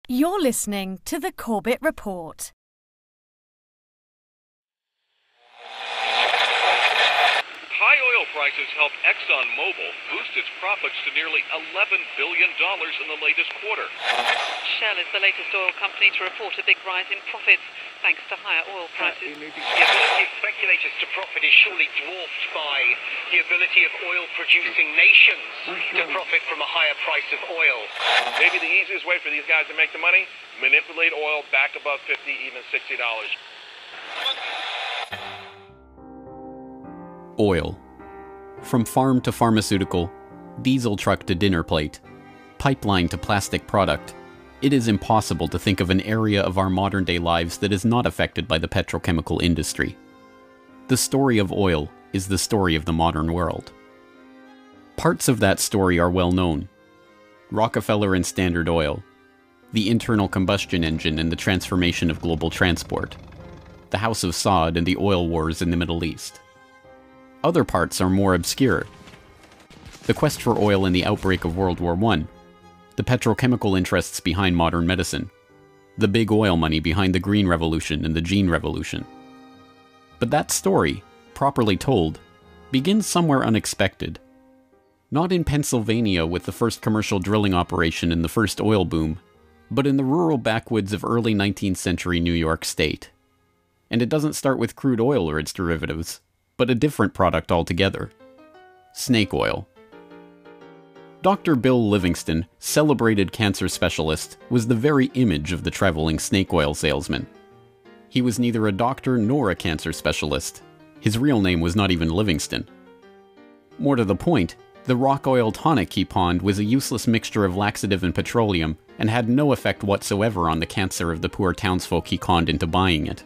You're listening to the Corbett Report. High oil prices helped ExxonMobil boost its profits to nearly $11 billion in the latest quarter. Shell is the latest oil company to report a big rise in profits thanks to higher oil prices. The ability of speculators to profit is surely dwarfed by the ability of oil-producing nations to profit from a higher price of oil. Maybe the easiest way for these guys to make the money? Manipulate oil back above $50, even $60. Oil. From farm to pharmaceutical, diesel truck to dinner plate, pipeline to plastic product, it is impossible to think of an area of our modern-day lives that is not affected by the petrochemical industry. The story of oil is the story of the modern world. Parts of that story are well known. Rockefeller and Standard Oil, the internal combustion engine and the transformation of global transport, the House of Saud and the oil wars in the Middle East. Other parts are more obscure. The quest for oil in the outbreak of World War I, the petrochemical interests behind modern medicine, the big oil money behind the Green Revolution and the Gene Revolution. But that story, properly told, begins somewhere unexpected. Not in Pennsylvania with the first commercial drilling operation and the first oil boom, but in the rural backwoods of early 19th century New York State. And it doesn't start with crude oil or its derivatives, but a different product altogether. Snake oil. Dr. Bill Livingston, celebrated cancer specialist, was the very image of the traveling snake oil salesman. He was neither a doctor nor a cancer specialist. His real name was not even Livingston. More to the point, the rock oil tonic he pawned was a useless mixture of laxative and petroleum, and had no effect whatsoever on the cancer of the poor townsfolk he conned into buying it.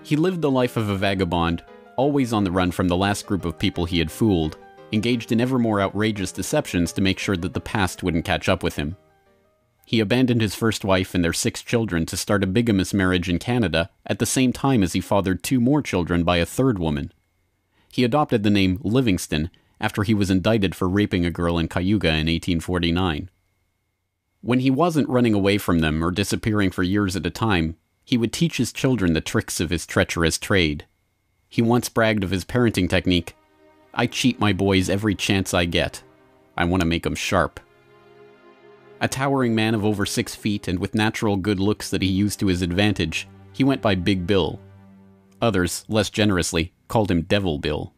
He lived the life of a vagabond, always on the run from the last group of people he had fooled, engaged in ever more outrageous deceptions to make sure that the past wouldn't catch up with him. He abandoned his first wife and their 6 children to start a bigamous marriage in Canada at the same time as he fathered 2 more children by a 3rd woman. He adopted the name Livingston after he was indicted for raping a girl in Cayuga in 1849. When he wasn't running away from them or disappearing for years at a time, he would teach his children the tricks of his treacherous trade. He once bragged of his parenting technique, "I cheat my boys every chance I get. I want to make 'em sharp." A towering man of over 6 feet and with natural good looks that he used to his advantage, he went by Big Bill. Others, less generously, called him Devil Bill.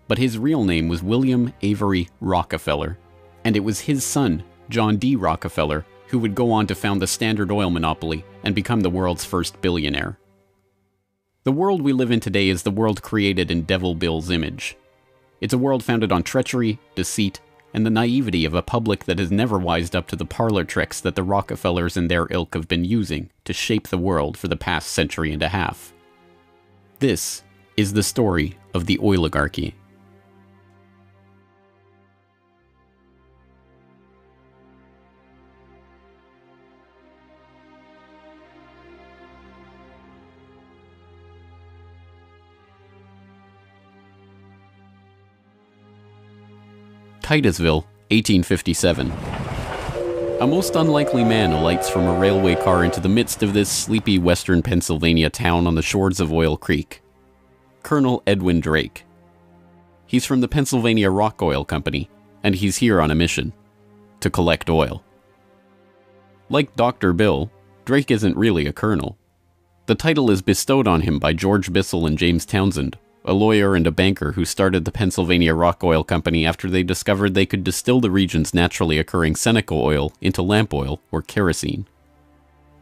But his real name was William Avery Rockefeller, and it was his son, John D. Rockefeller, who would go on to found the Standard Oil monopoly and become the world's first billionaire. The world we live in today is the world created in Devil Bill's image. It's a world founded on treachery, deceit, and the naivety of a public that has never wised up to the parlor tricks that the Rockefellers and their ilk have been using to shape the world for the past century and a half. This is the story of the oil-igarchy. Titusville, 1857. A most unlikely man alights from a railway car into the midst of this sleepy western Pennsylvania town on the shores of Oil Creek. Colonel Edwin Drake. He's from the Pennsylvania Rock Oil Company, and he's here on a mission to collect oil. Like Dr. Bill, Drake isn't really a colonel. The title is bestowed on him by George Bissell and James Townsend, a lawyer and a banker who started the Pennsylvania Rock Oil Company after they discovered they could distill the region's naturally occurring Seneca oil into lamp oil or kerosene.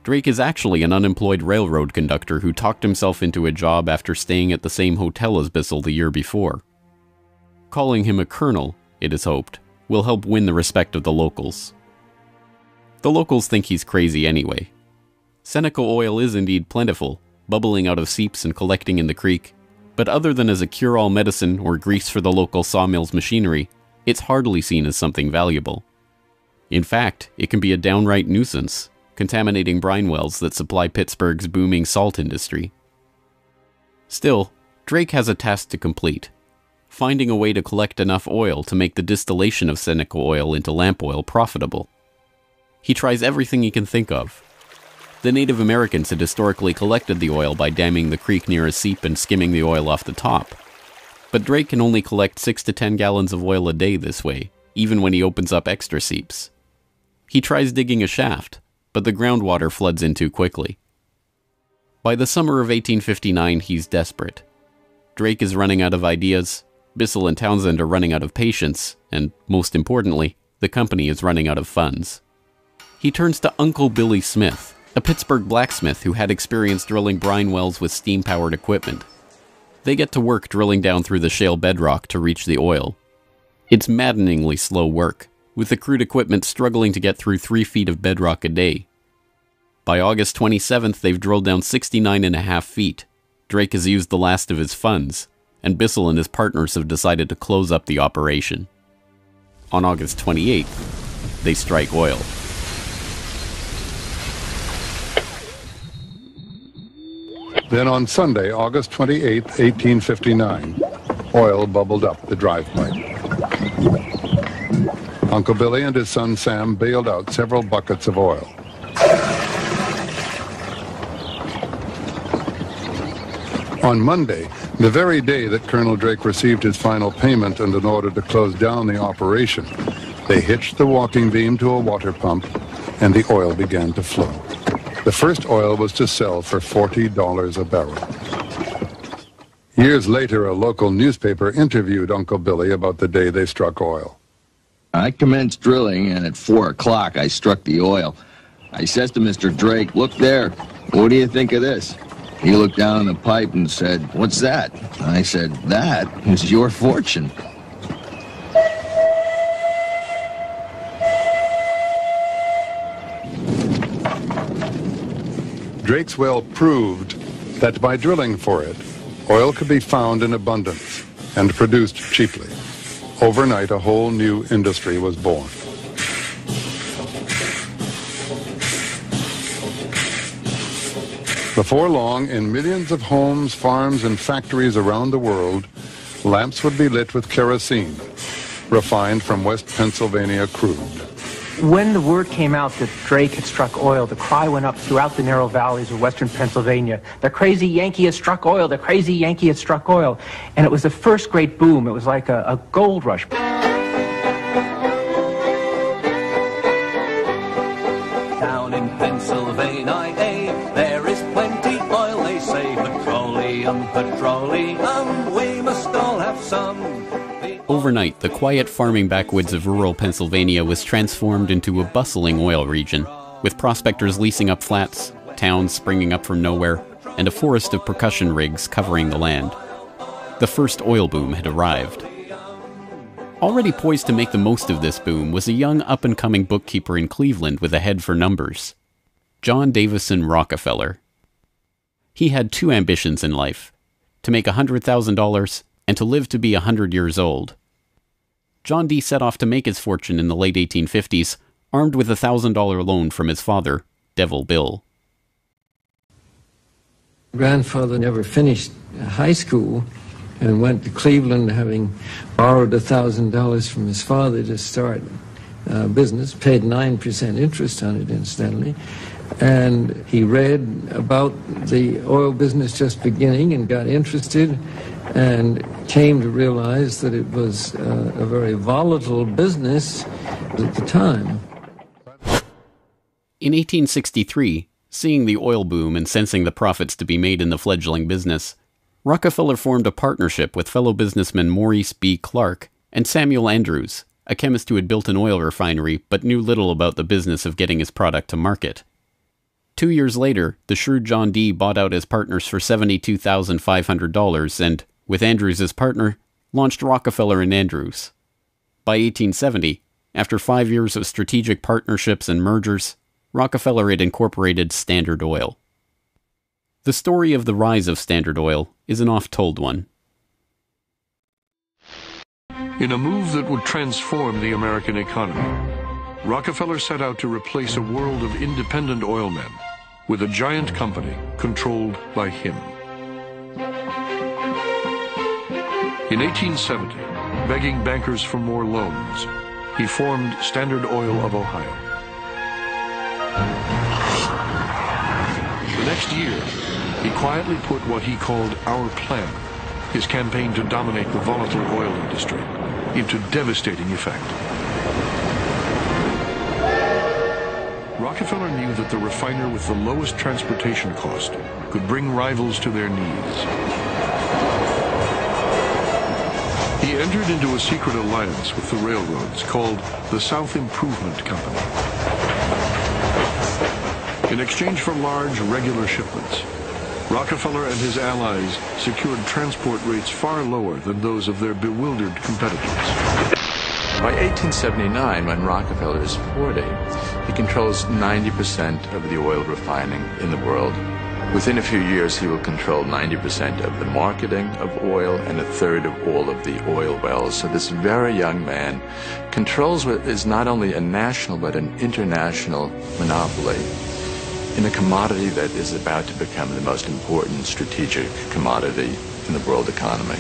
Drake is actually an unemployed railroad conductor who talked himself into a job after staying at the same hotel as Bissell the year before. Calling him a colonel, it is hoped, will help win the respect of the locals. The locals think he's crazy anyway. Seneca oil is indeed plentiful, bubbling out of seeps and collecting in the creek, but other than as a cure-all medicine or grease for the local sawmill's machinery, it's hardly seen as something valuable. In fact, it can be a downright nuisance, contaminating brine wells that supply Pittsburgh's booming salt industry. Still, Drake has a task to complete, finding a way to collect enough oil to make the distillation of Seneca oil into lamp oil profitable. He tries everything he can think of. The Native Americans had historically collected the oil by damming the creek near a seep and skimming the oil off the top. But Drake can only collect 6 to 10 gallons of oil a day this way, even when he opens up extra seeps. He tries digging a shaft, but the groundwater floods in too quickly. By the summer of 1859, he's desperate. Drake is running out of ideas, Bissell and Townsend are running out of patience, and, most importantly, the company is running out of funds. He turns to Uncle Billy Smith, a Pittsburgh blacksmith who had experience drilling brine wells with steam-powered equipment. They get to work drilling down through the shale bedrock to reach the oil. It's maddeningly slow work, with the crude equipment struggling to get through 3 feet of bedrock a day. By August 27th, they've drilled down 69.5 feet. Drake has used the last of his funds, and Bissell and his partners have decided to close up the operation. On August 28th, they strike oil. Then on Sunday, August 28, 1859, oil bubbled up the drive pipe. Uncle Billy and his son Sam bailed out several buckets of oil. On Monday, the very day that Colonel Drake received his final payment and an order to close down the operation, they hitched the walking beam to a water pump, and the oil began to flow. The first oil was to sell for $40 a barrel. Years later, a local newspaper interviewed Uncle Billy about the day they struck oil. I commenced drilling, and at 4 o'clock I struck the oil. I says to Mr. Drake, "Look there, what do you think of this?" He looked down the pipe and said, "What's that?" I said, "That is your fortune." Drake's well proved that by drilling for it, oil could be found in abundance and produced cheaply. Overnight, a whole new industry was born. Before long, in millions of homes, farms, and factories around the world, lamps would be lit with kerosene, refined from West Pennsylvania crude. When the word came out that Drake had struck oil, the cry went up throughout the narrow valleys of western Pennsylvania. The crazy Yankee has struck oil, the crazy Yankee has struck oil. And it was the first great boom. It was like a gold rush. Down in Pennsylvania, there is plenty oil, they say. Petroleum, petroleum, we must all have some. Overnight, the quiet farming backwoods of rural Pennsylvania was transformed into a bustling oil region, with prospectors leasing up flats, towns springing up from nowhere, and a forest of percussion rigs covering the land. The first oil boom had arrived. Already poised to make the most of this boom was a young up-and-coming bookkeeper in Cleveland with a head for numbers, John Davison Rockefeller. He had 2 ambitions in life, to make $100,000 and to live to be 100 years old. John D. set off to make his fortune in the late 1850s, armed with a $1,000 loan from his father, Devil Bill. Grandfather never finished high school and went to Cleveland having borrowed $1,000 from his father to start business, paid 9% interest on it, incidentally. And he read about the oil business just beginning and got interested and came to realize that it was a very volatile business at the time. In 1863, seeing the oil boom and sensing the profits to be made in the fledgling business, Rockefeller formed a partnership with fellow businessmen Maurice B. Clark and Samuel Andrews, a chemist who had built an oil refinery but knew little about the business of getting his product to market. 2 years later, the shrewd John D. bought out his partners for $72,500 and, with Andrews as partner, launched Rockefeller and Andrews. By 1870, after 5 years of strategic partnerships and mergers, Rockefeller had incorporated Standard Oil. The story of the rise of Standard Oil is an oft-told one. In a move that would transform the American economy, Rockefeller set out to replace a world of independent oilmen with a giant company controlled by him. In 1870, begging bankers for more loans, he formed Standard Oil of Ohio. The next year, he quietly put what he called Our Plan, his campaign to dominate the volatile oil industry, into devastating effect. Rockefeller knew that the refiner with the lowest transportation cost could bring rivals to their knees. He entered into a secret alliance with the railroads called the South Improvement Company. In exchange for large, regular shipments, Rockefeller and his allies secured transport rates far lower than those of their bewildered competitors. By 1879, when Rockefeller is 40, he controls 90% of the oil refining in the world. Within a few years, he will control 90% of the marketing of oil and a third of all of the oil wells. So this very young man controls what is not only a national but an international monopoly in a commodity that is about to become the most important strategic commodity in the world economy.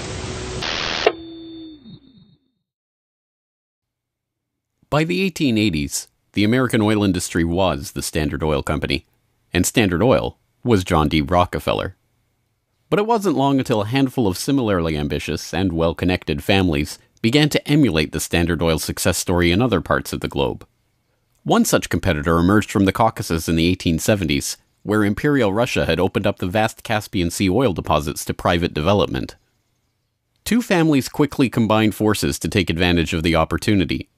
By the 1880s, the American oil industry was the Standard Oil Company, and Standard Oil was John D. Rockefeller. But it wasn't long until a handful of similarly ambitious and well-connected families began to emulate the Standard Oil success story in other parts of the globe. One such competitor emerged from the Caucasus in the 1870s, where Imperial Russia had opened up the vast Caspian Sea oil deposits to private development. Two families quickly combined forces to take advantage of the opportunity.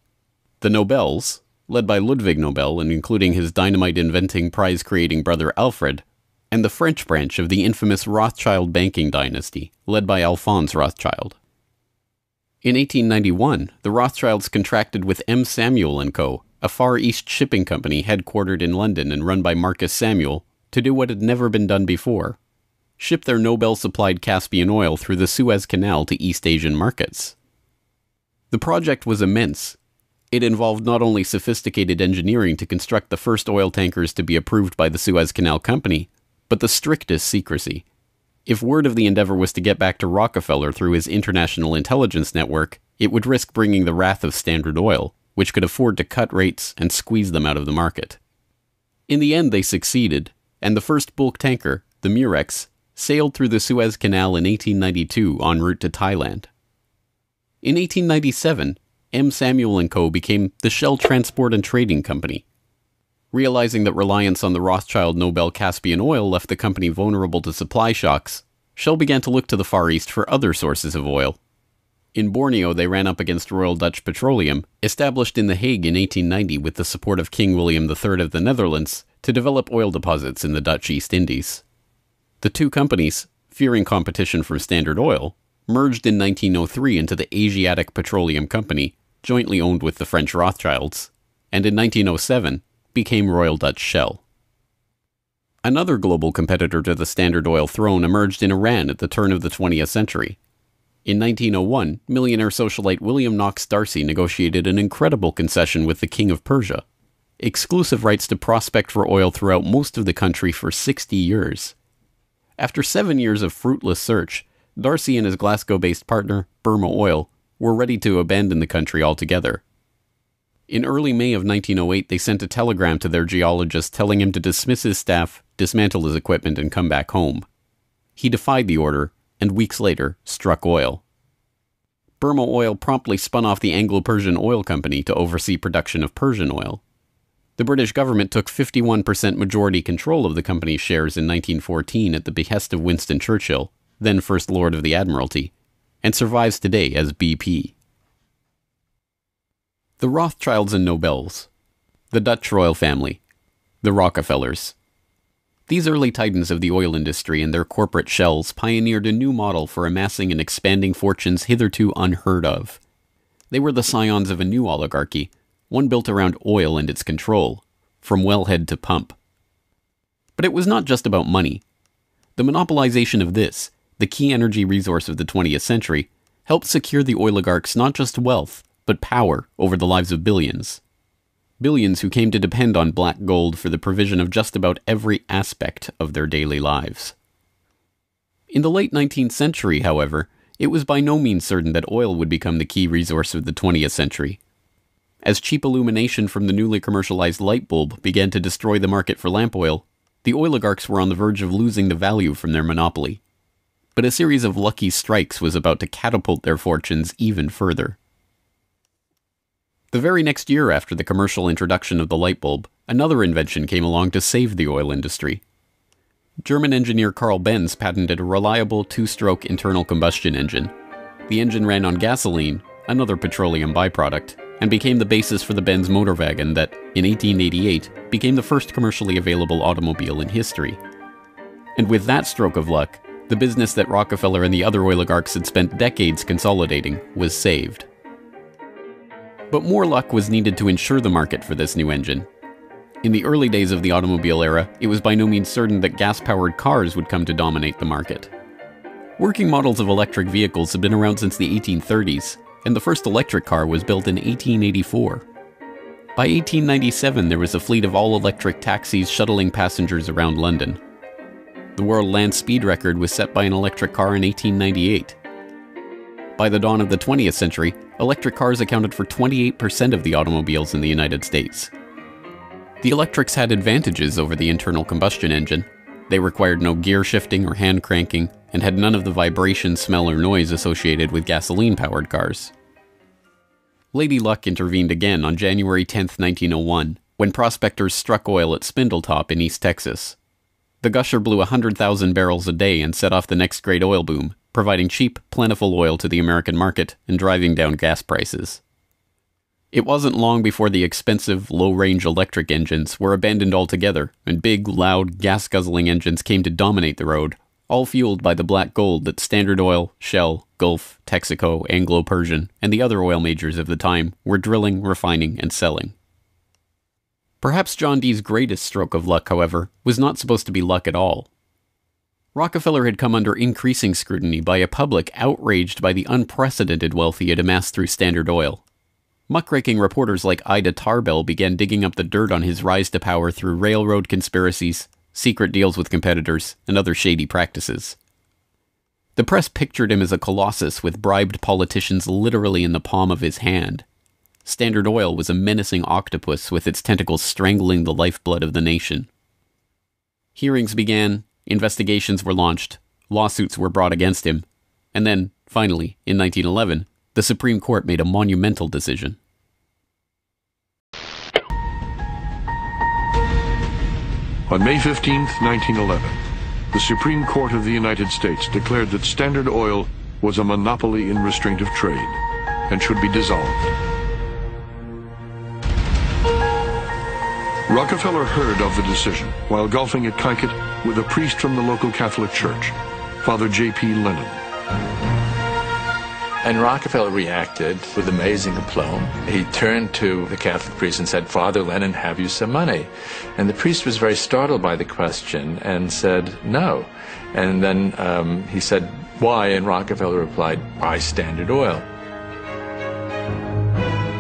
The Nobels, led by Ludwig Nobel and including his dynamite-inventing, prize-creating brother Alfred, and the French branch of the infamous Rothschild banking dynasty, led by Alphonse Rothschild. In 1891, the Rothschilds contracted with M. Samuel & Co., a Far East shipping company headquartered in London and run by Marcus Samuel, to do what had never been done before: ship their Nobel-supplied Caspian oil through the Suez Canal to East Asian markets. The project was immense. It involved not only sophisticated engineering to construct the first oil tankers to be approved by the Suez Canal Company, but the strictest secrecy. If word of the endeavor was to get back to Rockefeller through his international intelligence network, it would risk bringing the wrath of Standard Oil, which could afford to cut rates and squeeze them out of the market. In the end, they succeeded, and the first bulk tanker, the Murex, sailed through the Suez Canal in 1892 en route to Thailand. In 1897, M. Samuel & Co. became the Shell Transport and Trading Company. Realizing that reliance on the Rothschild Nobel Caspian oil left the company vulnerable to supply shocks, Shell began to look to the Far East for other sources of oil. In Borneo, they ran up against Royal Dutch Petroleum, established in The Hague in 1890 with the support of King William III of the Netherlands, to develop oil deposits in the Dutch East Indies. The two companies, fearing competition from Standard Oil, merged in 1903 into the Asiatic Petroleum Company, jointly owned with the French Rothschilds, and in 1907 became Royal Dutch Shell. Another global competitor to the Standard Oil throne emerged in Iran at the turn of the 20th century. In 1901, millionaire socialite William Knox D'Arcy negotiated an incredible concession with the King of Persia: exclusive rights to prospect for oil throughout most of the country for 60 years. After 7 years of fruitless search, D'Arcy and his Glasgow-based partner, Burma Oil, were ready to abandon the country altogether. In early May of 1908, they sent a telegram to their geologist telling him to dismiss his staff, dismantle his equipment, and come back home. He defied the order, and weeks later, struck oil. Burma Oil promptly spun off the Anglo-Persian Oil Company to oversee production of Persian oil. The British government took 51% majority control of the company's shares in 1914 at the behest of Winston Churchill, then First Lord of the Admiralty, and survives today as BP. The Rothschilds and Nobels, the Dutch royal family, the Rockefellers. These early titans of the oil industry and their corporate shells pioneered a new model for amassing and expanding fortunes hitherto unheard of. They were the scions of a new oligarchy, one built around oil and its control, from wellhead to pump. But it was not just about money. The monopolization of this, the key energy resource of the 20th century, helped secure the oligarchs not just wealth, but power over the lives of billions. Billions who came to depend on black gold for the provision of just about every aspect of their daily lives. In the late 19th century, however, it was by no means certain that oil would become the key resource of the 20th century. As cheap illumination from the newly commercialized light bulb began to destroy the market for lamp oil, the oligarchs were on the verge of losing the value from their monopoly. But a series of lucky strikes was about to catapult their fortunes even further. The very next year after the commercial introduction of the light bulb, another invention came along to save the oil industry. German engineer Carl Benz patented a reliable two-stroke internal combustion engine. The engine ran on gasoline, another petroleum byproduct, and became the basis for the Benz motor wagon that, in 1888, became the first commercially available automobile in history. And with that stroke of luck, the business that Rockefeller and the other oligarchs had spent decades consolidating was saved. But more luck was needed to ensure the market for this new engine. In the early days of the automobile era, it was by no means certain that gas-powered cars would come to dominate the market. Working models of electric vehicles had been around since the 1830s, and the first electric car was built in 1884. By 1897, there was a fleet of all-electric taxis shuttling passengers around London. The world land speed record was set by an electric car in 1898. By the dawn of the 20th century, electric cars accounted for 28% of the automobiles in the United States. The electrics had advantages over the internal combustion engine. They required no gear shifting or hand cranking, and had none of the vibration, smell, or noise associated with gasoline-powered cars. Lady Luck intervened again on January 10, 1901, when prospectors struck oil at Spindletop in East Texas. The gusher blew 100,000 barrels a day and set off the next great oil boom, providing cheap, plentiful oil to the American market and driving down gas prices. It wasn't long before the expensive, low-range electric engines were abandoned altogether, and big, loud, gas-guzzling engines came to dominate the road, all fueled by the black gold that Standard Oil, Shell, Gulf, Texaco, Anglo-Persian, and the other oil majors of the time were drilling, refining, and selling. Perhaps John D's greatest stroke of luck, however, was not supposed to be luck at all. Rockefeller had come under increasing scrutiny by a public outraged by the unprecedented wealth he had amassed through Standard Oil. Muckraking reporters like Ida Tarbell began digging up the dirt on his rise to power through railroad conspiracies, secret deals with competitors, and other shady practices. The press pictured him as a colossus with bribed politicians literally in the palm of his hand. Standard Oil was a menacing octopus with its tentacles strangling the lifeblood of the nation. Hearings began, investigations were launched, lawsuits were brought against him, and then, finally, in 1911, the Supreme Court made a monumental decision. On May 15, 1911, the Supreme Court of the United States declared that Standard Oil was a monopoly in restraint of trade and should be dissolved. Rockefeller heard of the decision while golfing at Kykuit with a priest from the local Catholic Church, Father J.P. Lennon. And Rockefeller reacted with amazing aplomb. He turned to the Catholic priest and said, "Father Lennon, have you some money?" And the priest was very startled by the question and said, "No." And then he said, "Why?" And Rockefeller replied, "Buy Standard Oil."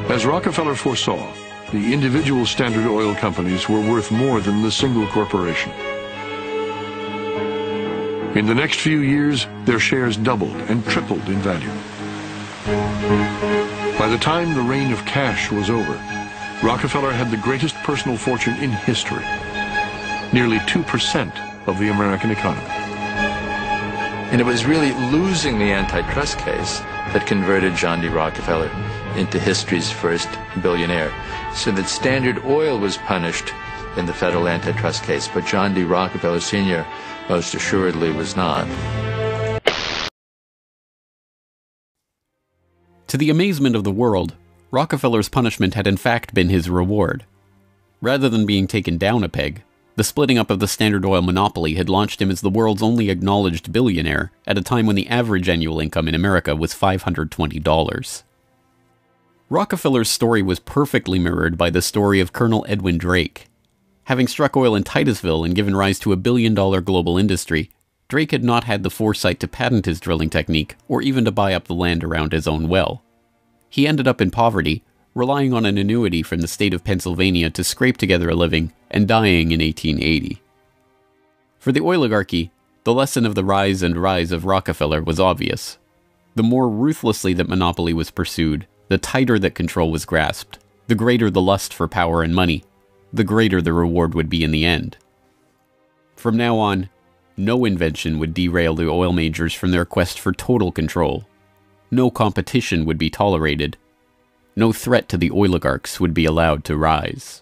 As Rockefeller foresaw, the individual Standard Oil companies were worth more than the single corporation. In the next few years, their shares doubled and tripled in value. By the time the reign of cash was over, Rockefeller had the greatest personal fortune in history, nearly 2% of the American economy. And it was really losing the antitrust case that converted John D. Rockefeller into history's first billionaire. So that Standard Oil was punished in the federal antitrust case, but John D. Rockefeller Sr. most assuredly was not. To the amazement of the world, Rockefeller's punishment had in fact been his reward. Rather than being taken down a peg, the splitting up of the Standard Oil monopoly had launched him as the world's only acknowledged billionaire at a time when the average annual income in America was $520. Rockefeller's story was perfectly mirrored by the story of Colonel Edwin Drake. Having struck oil in Titusville and given rise to a billion-dollar global industry, Drake had not had the foresight to patent his drilling technique or even to buy up the land around his own well. He ended up in poverty, relying on an annuity from the state of Pennsylvania to scrape together a living, and dying in 1880. For the oligarchy, the lesson of the rise of Rockefeller was obvious. The more ruthlessly that monopoly was pursued, the tighter that control was grasped, The greater the lust for power and money, the greater the reward would be in the end. From now on, no invention would derail the oil majors from their quest for total control. No competition would be tolerated. No threat to the oligarchs would be allowed to rise.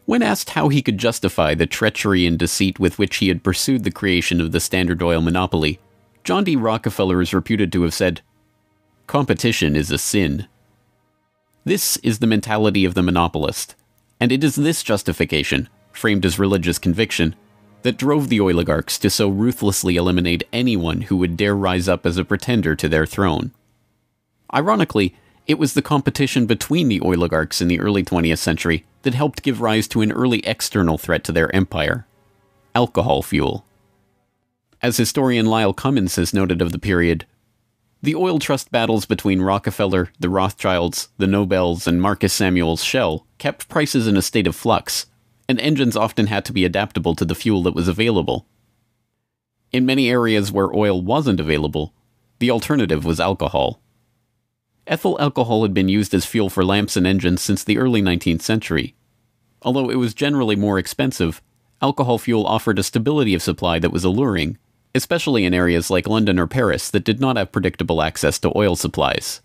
When asked how he could justify the treachery and deceit with which he had pursued the creation of the Standard Oil monopoly, John D. Rockefeller is reputed to have said, "Competition is a sin." This is the mentality of the monopolist, and it is this justification, framed as religious conviction, that drove the oligarchs to so ruthlessly eliminate anyone who would dare rise up as a pretender to their throne. Ironically, it was the competition between the oligarchs in the early 20th century that helped give rise to an early external threat to their empire: alcohol fuel. As historian Lyle Cummins has noted of the period, the oil trust battles between Rockefeller, the Rothschilds, the Nobels, and Marcus Samuel's Shell kept prices in a state of flux, and engines often had to be adaptable to the fuel that was available. In many areas where oil wasn't available, the alternative was alcohol. Ethyl alcohol had been used as fuel for lamps and engines since the early 19th century. Although it was generally more expensive, alcohol fuel offered a stability of supply that was alluring, especially in areas like London or Paris that did not have predictable access to oil supplies.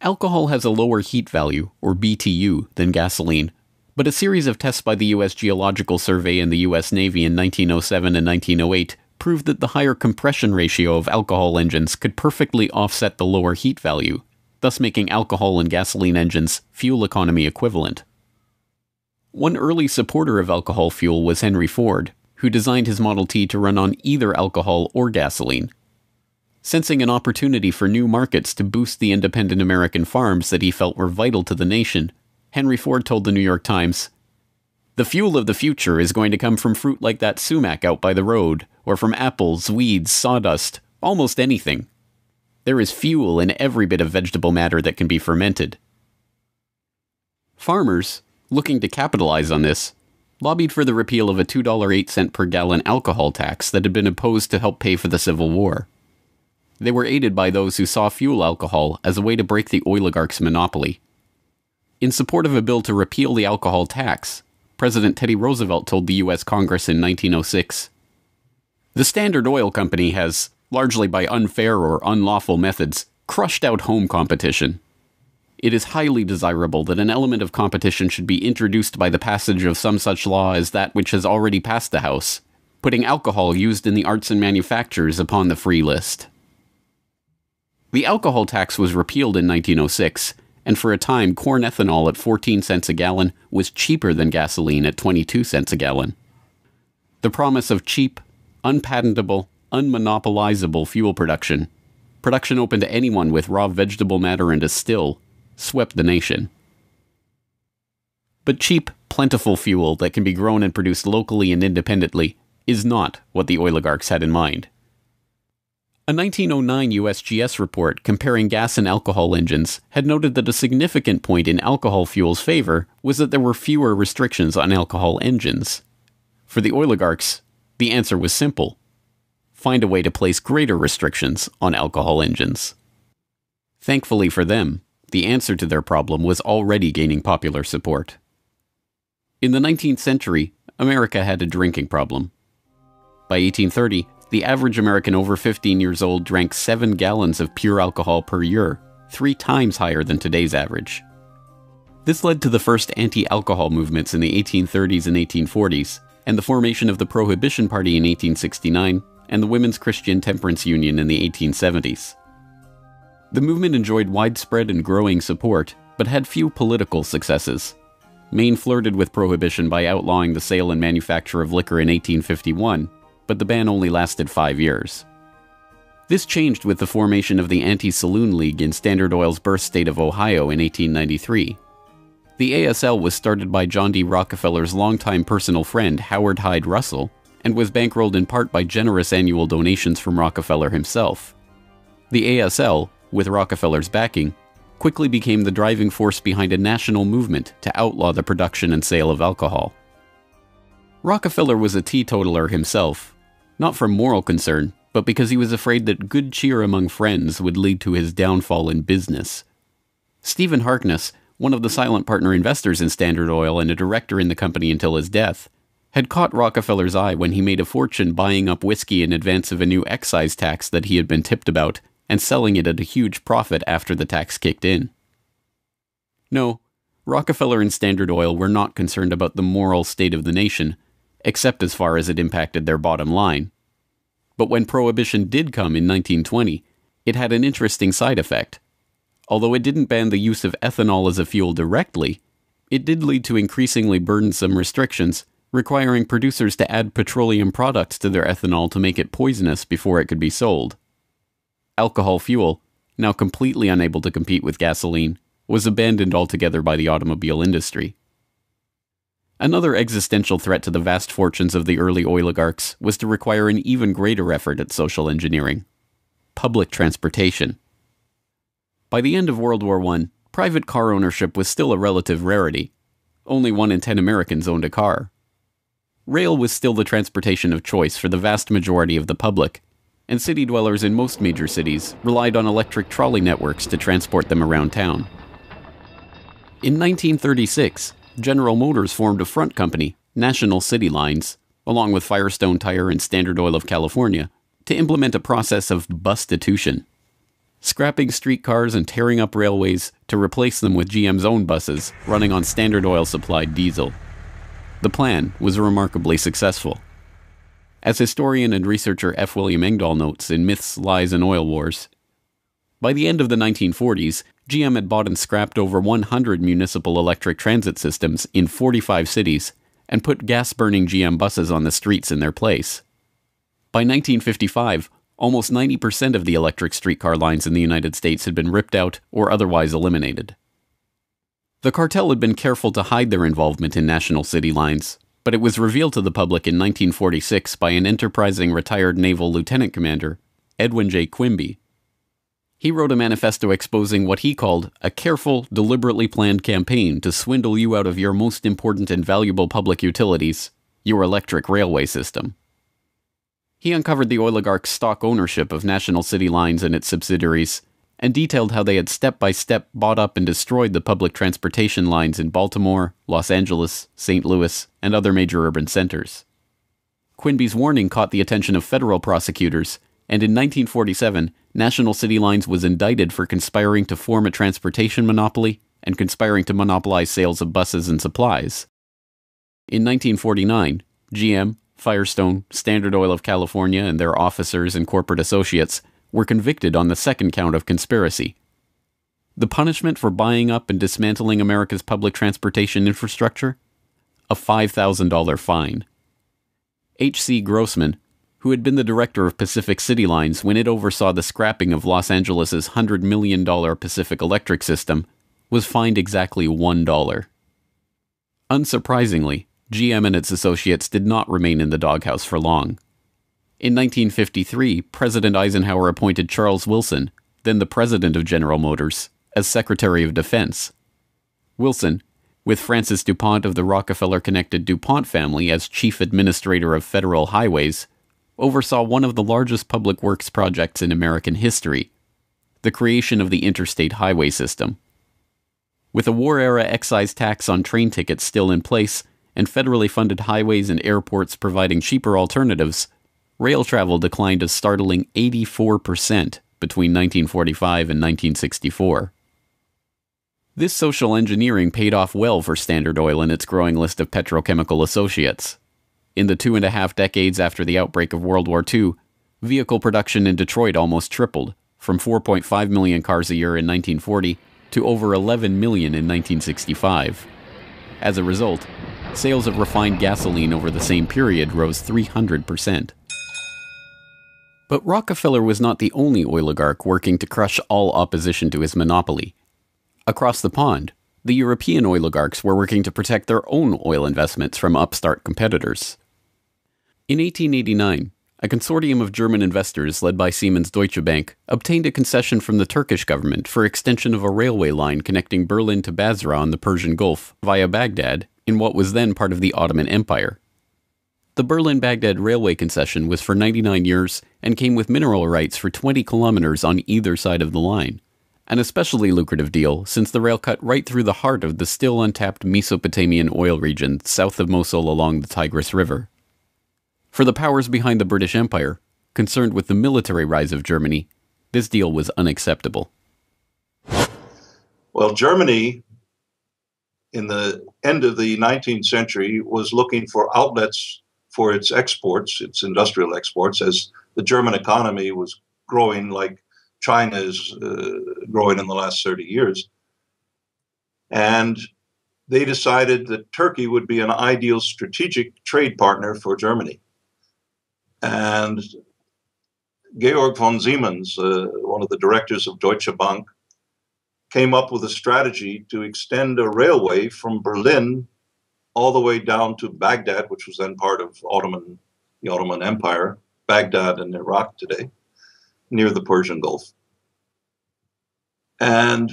Alcohol has a lower heat value, or BTU, than gasoline, but a series of tests by the U.S. Geological Survey and the U.S. Navy in 1907 and 1908 proved that the higher compression ratio of alcohol engines could perfectly offset the lower heat value, thus making alcohol and gasoline engines fuel economy equivalent. One early supporter of alcohol fuel was Henry Ford, who designed his Model T to run on either alcohol or gasoline. Sensing an opportunity for new markets to boost the independent American farms that he felt were vital to the nation, Henry Ford told the New York Times, "The fuel of the future is going to come from fruit like that sumac out by the road, or from apples, weeds, sawdust, almost anything. There is fuel in every bit of vegetable matter that can be fermented." Farmers, looking to capitalize on this, lobbied for the repeal of a $2.08 per gallon alcohol tax that had been imposed to help pay for the Civil War. They were aided by those who saw fuel alcohol as a way to break the oligarchs' monopoly. In support of a bill to repeal the alcohol tax, President Teddy Roosevelt told the U.S. Congress in 1906, "The Standard Oil Company has, largely by unfair or unlawful methods, crushed out home competition. It is highly desirable that an element of competition should be introduced by the passage of some such law as that which has already passed the House, putting alcohol used in the arts and manufactures upon the free list." The alcohol tax was repealed in 1906, and for a time corn ethanol at 14 cents a gallon was cheaper than gasoline at 22 cents a gallon. The promise of cheap, unpatentable, unmonopolizable fuel production open to anyone with raw vegetable matter and a still, swept the nation. But cheap, plentiful fuel that can be grown and produced locally and independently is not what the oligarchs had in mind. A 1909 USGS report comparing gas and alcohol engines had noted that a significant point in alcohol fuel's favor was that there were fewer restrictions on alcohol engines. For the oligarchs, the answer was simple: find a way to place greater restrictions on alcohol engines. Thankfully for them, the answer to their problem was already gaining popular support. In the 19th century, America had a drinking problem. By 1830, the average American over 15 years old drank 7 gallons of pure alcohol per year, 3 times higher than today's average. This led to the first anti-alcohol movements in the 1830s and 1840s, and the formation of the Prohibition Party in 1869, and the Women's Christian Temperance Union in the 1870s. The movement enjoyed widespread and growing support, but had few political successes. Maine flirted with prohibition by outlawing the sale and manufacture of liquor in 1851, but the ban only lasted 5 years. This changed with the formation of the Anti-Saloon League in Standard Oil's birth state of Ohio in 1893. The ASL was started by John D. Rockefeller's longtime personal friend Howard Hyde Russell, and was bankrolled in part by generous annual donations from Rockefeller himself. The ASL, with Rockefeller's backing, quickly became the driving force behind a national movement to outlaw the production and sale of alcohol. Rockefeller was a teetotaler himself, not from moral concern, but because he was afraid that good cheer among friends would lead to his downfall in business. Stephen Harkness, one of the silent partner investors in Standard Oil and a director in the company until his death, had caught Rockefeller's eye when he made a fortune buying up whiskey in advance of a new excise tax that he had been tipped about and selling it at a huge profit after the tax kicked in. No, Rockefeller and Standard Oil were not concerned about the moral state of the nation, except as far as it impacted their bottom line. But when Prohibition did come in 1920, it had an interesting side effect. Although it didn't ban the use of ethanol as a fuel directly, it did lead to increasingly burdensome restrictions, requiring producers to add petroleum products to their ethanol to make it poisonous before it could be sold. Alcohol fuel, now completely unable to compete with gasoline, was abandoned altogether by the automobile industry. Another existential threat to the vast fortunes of the early oligarchs was to require an even greater effort at social engineering: public transportation. By the end of World War I, private car ownership was still a relative rarity. Only 1 in 10 Americans owned a car. Rail was still the transportation of choice for the vast majority of the public, and city dwellers in most major cities relied on electric trolley networks to transport them around town. In 1936, General Motors formed a front company, National City Lines, along with Firestone Tire and Standard Oil of California, to implement a process of bustitution, scrapping streetcars and tearing up railways to replace them with GM's own buses running on Standard Oil-supplied diesel. The plan was remarkably successful. As historian and researcher F. William Engdahl notes in Myths, Lies, and Oil Wars, by the end of the 1940s, GM had bought and scrapped over 100 municipal electric transit systems in 45 cities and put gas-burning GM buses on the streets in their place. By 1955, almost 90% of the electric streetcar lines in the United States had been ripped out or otherwise eliminated. The cartel had been careful to hide their involvement in National City Lines, but it was revealed to the public in 1946 by an enterprising retired naval lieutenant commander, Edwin J. Quimby. He wrote a manifesto exposing what he called a careful, deliberately planned campaign to swindle you out of your most important and valuable public utilities, your electric railway system. He uncovered the oligarchs' stock ownership of National City Lines and its subsidiaries, and detailed how they had step-by-step bought up and destroyed the public transportation lines in Baltimore, Los Angeles, St. Louis, and other major urban centers. Quimby's warning caught the attention of federal prosecutors, and in 1947, National City Lines was indicted for conspiring to form a transportation monopoly and conspiring to monopolize sales of buses and supplies. In 1949, GM, Firestone, Standard Oil of California, and their officers and corporate associates were convicted on the second count of conspiracy. The punishment for buying up and dismantling America's public transportation infrastructure? A $5,000 fine. H.C. Grossman, who had been the director of Pacific City Lines when it oversaw the scrapping of Los Angeles' $100 million Pacific Electric system, was fined exactly $1. Unsurprisingly, GM and its associates did not remain in the doghouse for long. In 1953, President Eisenhower appointed Charles Wilson, then the president of General Motors, as Secretary of Defense. Wilson, with Francis DuPont of the Rockefeller-connected DuPont family as chief administrator of federal highways, oversaw one of the largest public works projects in American history, the creation of the interstate highway system. With a war-era excise tax on train tickets still in place, and federally funded highways and airports providing cheaper alternatives, rail travel declined a startling 84% between 1945 and 1964. This social engineering paid off well for Standard Oil and its growing list of petrochemical associates. In the 2.5 decades after the outbreak of World War II, vehicle production in Detroit almost tripled, from 4.5 million cars a year in 1940 to over 11 million in 1965. As a result, sales of refined gasoline over the same period rose 300%. But Rockefeller was not the only oligarch working to crush all opposition to his monopoly. Across the pond, the European oligarchs were working to protect their own oil investments from upstart competitors. In 1889, a consortium of German investors led by Siemens Deutsche Bank obtained a concession from the Turkish government for extension of a railway line connecting Berlin to Basra on the Persian Gulf via Baghdad in what was then part of the Ottoman Empire. The Berlin-Baghdad railway concession was for 99 years and came with mineral rights for 20 kilometers on either side of the line, an especially lucrative deal since the rail cut right through the heart of the still untapped Mesopotamian oil region south of Mosul along the Tigris River. For the powers behind the British Empire, concerned with the military rise of Germany, this deal was unacceptable. Well, Germany, in the end of the 19th century, was looking for outlets for its exports, its industrial exports, as the German economy was growing like China is growing in the last 30 years. And they decided that Turkey would be an ideal strategic trade partner for Germany. And Georg von Siemens, one of the directors of Deutsche Bank, came up with a strategy to extend a railway from Berlin all the way down to Baghdad, which was then part of the Ottoman Empire, Baghdad in Iraq today, near the Persian Gulf. And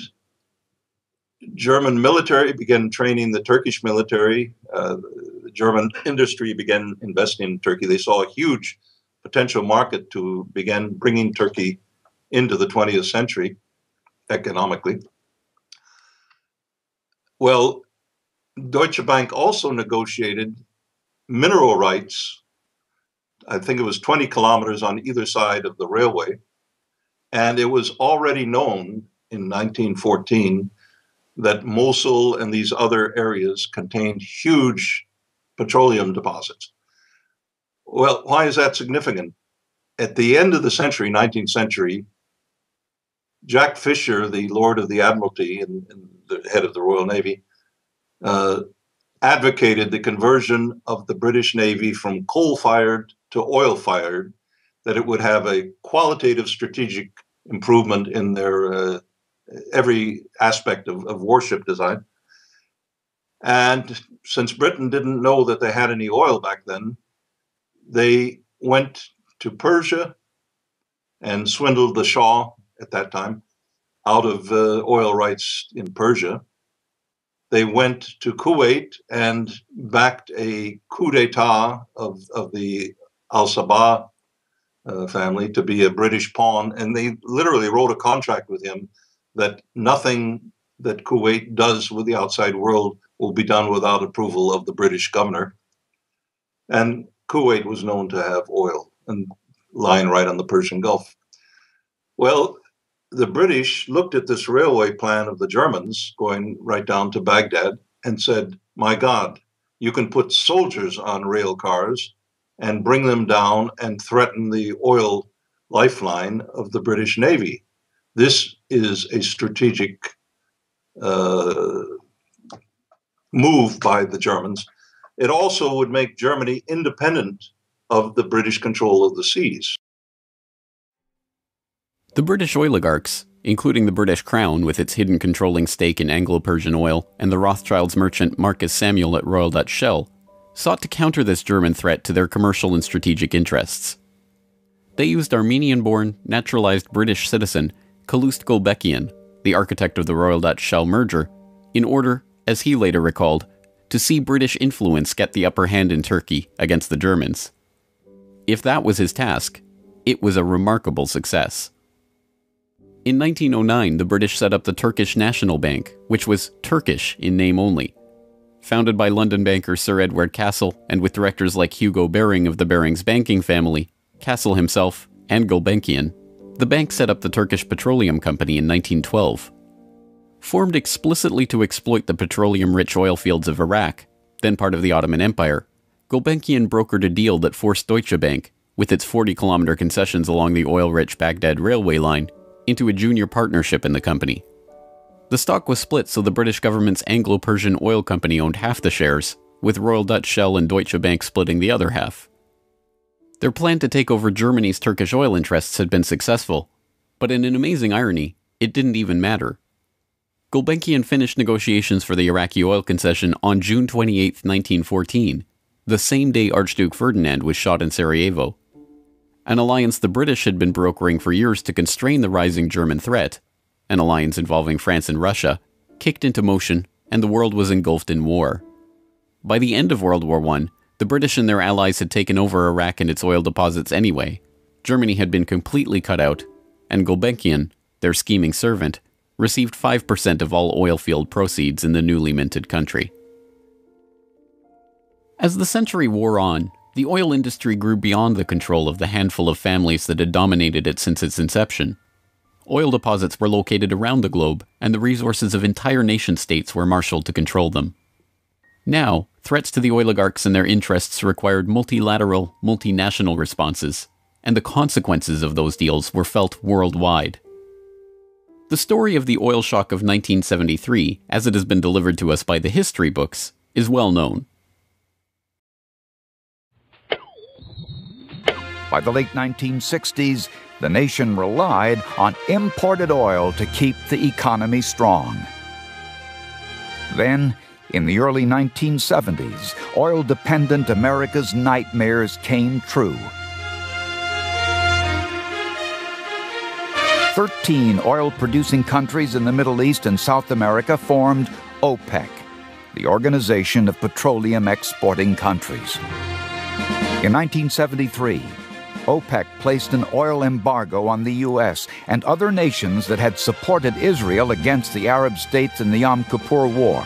German military began training the Turkish military. The German industry began investing in Turkey. They saw a huge potential market to begin bringing Turkey into the 20th century economically. Well, Deutsche Bank also negotiated mineral rights. I think it was 20 kilometers on either side of the railway. And it was already known in 1914 that Mosul and these other areas contained huge petroleum deposits. Well, why is that significant? At the end of the century, 19th century, Jack Fisher, the Lord of the Admiralty and the head of the Royal Navy, advocated the conversion of the British Navy from coal-fired to oil-fired, that it would have a qualitative strategic improvement in their every aspect of warship design. And since Britain didn't know that they had any oil back then, they went to Persia and swindled the Shah at that time out of oil rights in Persia. They went to Kuwait and backed a coup d'etat of the Al-Sabah family to be a British pawn. And they literally wrote a contract with him that nothing that Kuwait does with the outside world will be done without approval of the British governor. And Kuwait was known to have oil and lying right on the Persian Gulf. Well, the British looked at this railway plan of the Germans going right down to Baghdad and said, my God, you can put soldiers on rail cars and bring them down and threaten the oil lifeline of the British Navy. This is a strategic move by the Germans. It also would make Germany independent of the British control of the seas. The British oligarchs, including the British Crown with its hidden controlling stake in Anglo-Persian oil and the Rothschilds merchant Marcus Samuel at Royal Dutch Shell, sought to counter this German threat to their commercial and strategic interests. They used Armenian-born, naturalized British citizen Calouste Gulbenkian, the architect of the Royal Dutch Shell merger, in order, as he later recalled, to see British influence get the upper hand in Turkey against the Germans. If that was his task, it was a remarkable success. In 1909, the British set up the Turkish National Bank, which was Turkish in name only. Founded by London banker Sir Edward Castle and with directors like Hugo Baring of the Barings banking family, Castle himself, and Gulbenkian, the bank set up the Turkish Petroleum Company in 1912. Formed explicitly to exploit the petroleum-rich oil fields of Iraq, then part of the Ottoman Empire, Gulbenkian brokered a deal that forced Deutsche Bank, with its 40-kilometer concessions along the oil-rich Baghdad railway line, into a junior partnership in the company. The stock was split so the British government's Anglo-Persian Oil Company owned half the shares, with Royal Dutch Shell and Deutsche Bank splitting the other half. Their plan to take over Germany's Turkish oil interests had been successful, but in an amazing irony, it didn't even matter. Gulbenkian finished negotiations for the Iraqi oil concession on June 28, 1914, the same day Archduke Ferdinand was shot in Sarajevo. an alliance the British had been brokering for years to constrain the rising German threat, an alliance involving France and Russia, kicked into motion, and the world was engulfed in war. By the end of World War I, the British and their allies had taken over Iraq and its oil deposits anyway. Germany had been completely cut out, and Gulbenkian, their scheming servant, received 5% of all oil field proceeds in the newly minted country. As the century wore on, the oil industry grew beyond the control of the handful of families that had dominated it since its inception. Oil deposits were located around the globe, and the resources of entire nation-states were marshaled to control them. Now, threats to the oligarchs and their interests required multilateral, multinational responses, and the consequences of those deals were felt worldwide. The story of the oil shock of 1973, as it has been delivered to us by the history books, is well known. By the late 1960s, the nation relied on imported oil to keep the economy strong. Then, in the early 1970s, oil-dependent America's nightmares came true. 13 oil-producing countries in the Middle East and South America formed OPEC, the Organization of Petroleum Exporting Countries. In 1973, OPEC placed an oil embargo on the U.S. and other nations that had supported Israel against the Arab states in the Yom Kippur War.